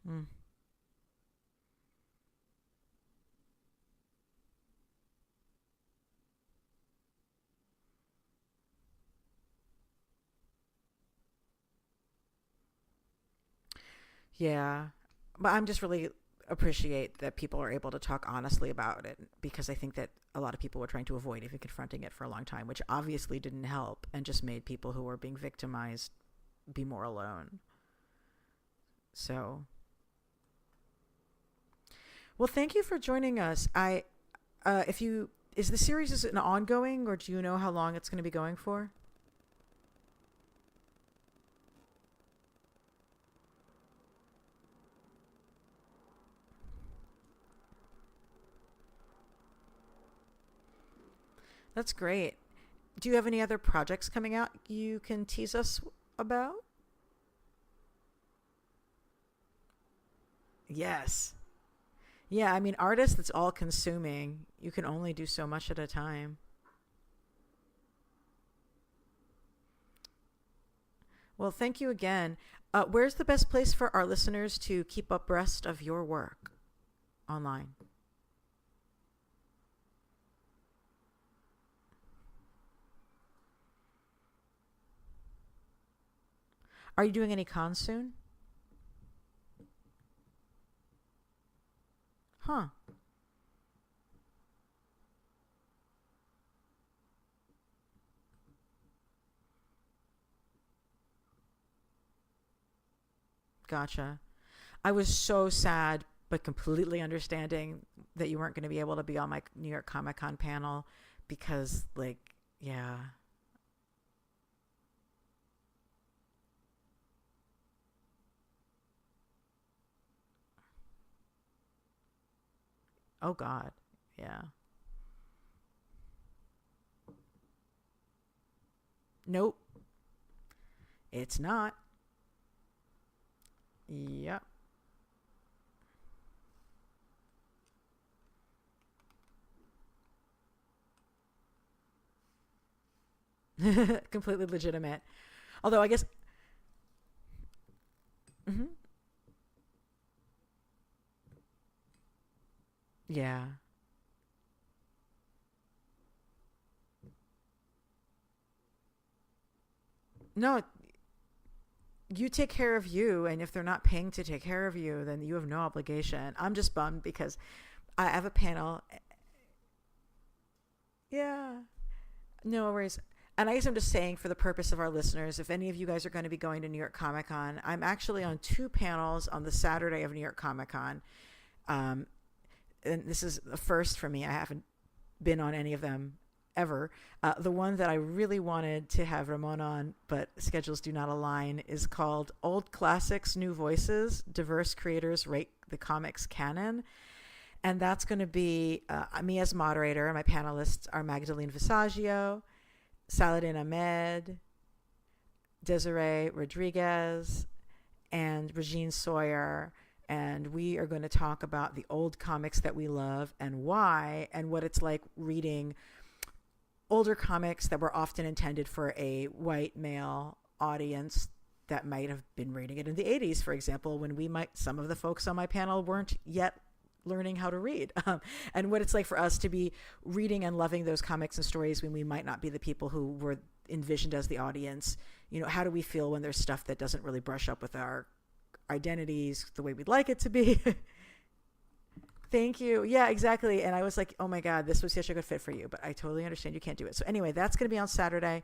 Speaker 1: Mm. Yeah, but I'm just really appreciate that people are able to talk honestly about it, because I think that a lot of people were trying to avoid even confronting it for a long time, which obviously didn't help and just made people who were being victimized be more alone. So, well, thank you for joining us. If you, is the series, is it an ongoing, or do you know how long it's going to be going for? That's great. Do you have any other projects coming out you can tease us about? Yes. Yeah, I mean, artists, that's all consuming. You can only do so much at a time. Well, thank you again. Where's the best place for our listeners to keep abreast of your work online? Are you doing any cons soon? Huh. Gotcha. I was so sad, but completely understanding that you weren't going to be able to be on my New York Comic Con panel because, like, yeah. Oh, God. Yeah. Nope. It's not. Yep. Completely legitimate. Although, I guess. Hmm. Yeah. No, you take care of you, and if they're not paying to take care of you, then you have no obligation. I'm just bummed because I have a panel. Yeah, no worries. And I guess I'm just saying, for the purpose of our listeners, if any of you guys are going to be going to New York Comic Con, I'm actually on two panels on the Saturday of New York Comic Con. Um, and this is the first for me. I haven't been on any of them ever. The one that I really wanted to have Ramon on, but schedules do not align, is called Old Classics, New Voices, Diverse Creators Rate the Comics Canon. And that's going to be me as moderator. My panelists are Magdalene Visaggio, Saladin Ahmed, Desiree Rodriguez, and Regine Sawyer. And we are going to talk about the old comics that we love and why, and what it's like reading older comics that were often intended for a white male audience that might have been reading it in the 80s, for example, when we might, some of the folks on my panel weren't yet learning how to read, and what it's like for us to be reading and loving those comics and stories when we might not be the people who were envisioned as the audience. You know, how do we feel when there's stuff that doesn't really brush up with our identities the way we'd like it to be? Thank you. Yeah, exactly. And I was like, oh my God, this was such a good fit for you, but I totally understand you can't do it. So anyway, that's going to be on Saturday.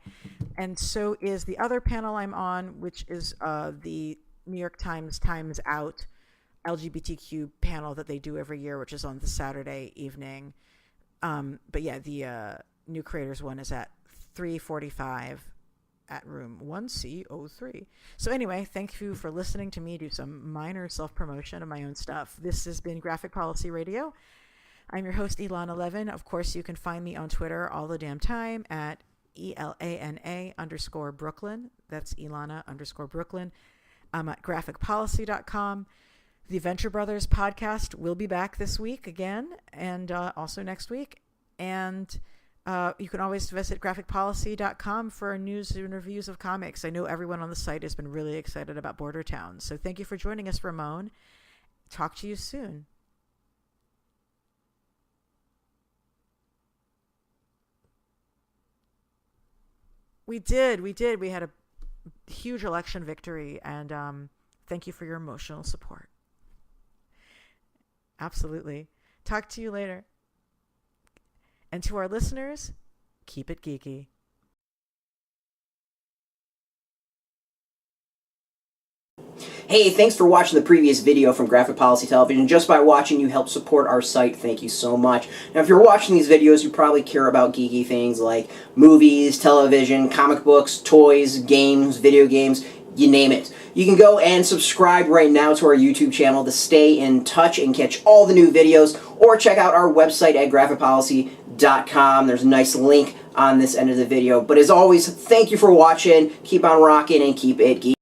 Speaker 1: And so is the other panel I'm on, which is the New York Times Times Out LGBTQ panel that they do every year, which is on the Saturday evening. But yeah, the New Creators one is at 3:45 at room 1C03. So anyway, thank you for listening to me do some minor self-promotion of my own stuff. This has been Graphic Policy Radio. I'm your host, Elana11. Of course, you can find me on Twitter all the damn time at ELANA_Brooklyn. That's Elana_Brooklyn. I'm at graphicpolicy.com. The Venture Brothers podcast will be back this week again, and also next week. And you can always visit graphicpolicy.com for news and reviews of comics. I know everyone on the site has been really excited about Border Towns. So thank you for joining us, Ramon. Talk to you soon. We did. We had a huge election victory, and thank you for your emotional support. Absolutely. Talk to you later. And to our listeners, keep it geeky.
Speaker 3: Hey, thanks for watching the previous video from Graphic Policy Television. Just by watching, you help support our site. Thank you so much. Now, if you're watching these videos, you probably care about geeky things like movies, television, comic books, toys, games, video games, you name it. You can go and subscribe right now to our YouTube channel to stay in touch and catch all the new videos, or check out our website at graphicpolicy.com. There's a nice link on this end of the video. But as always, thank you for watching. Keep on rocking and keep it geeky.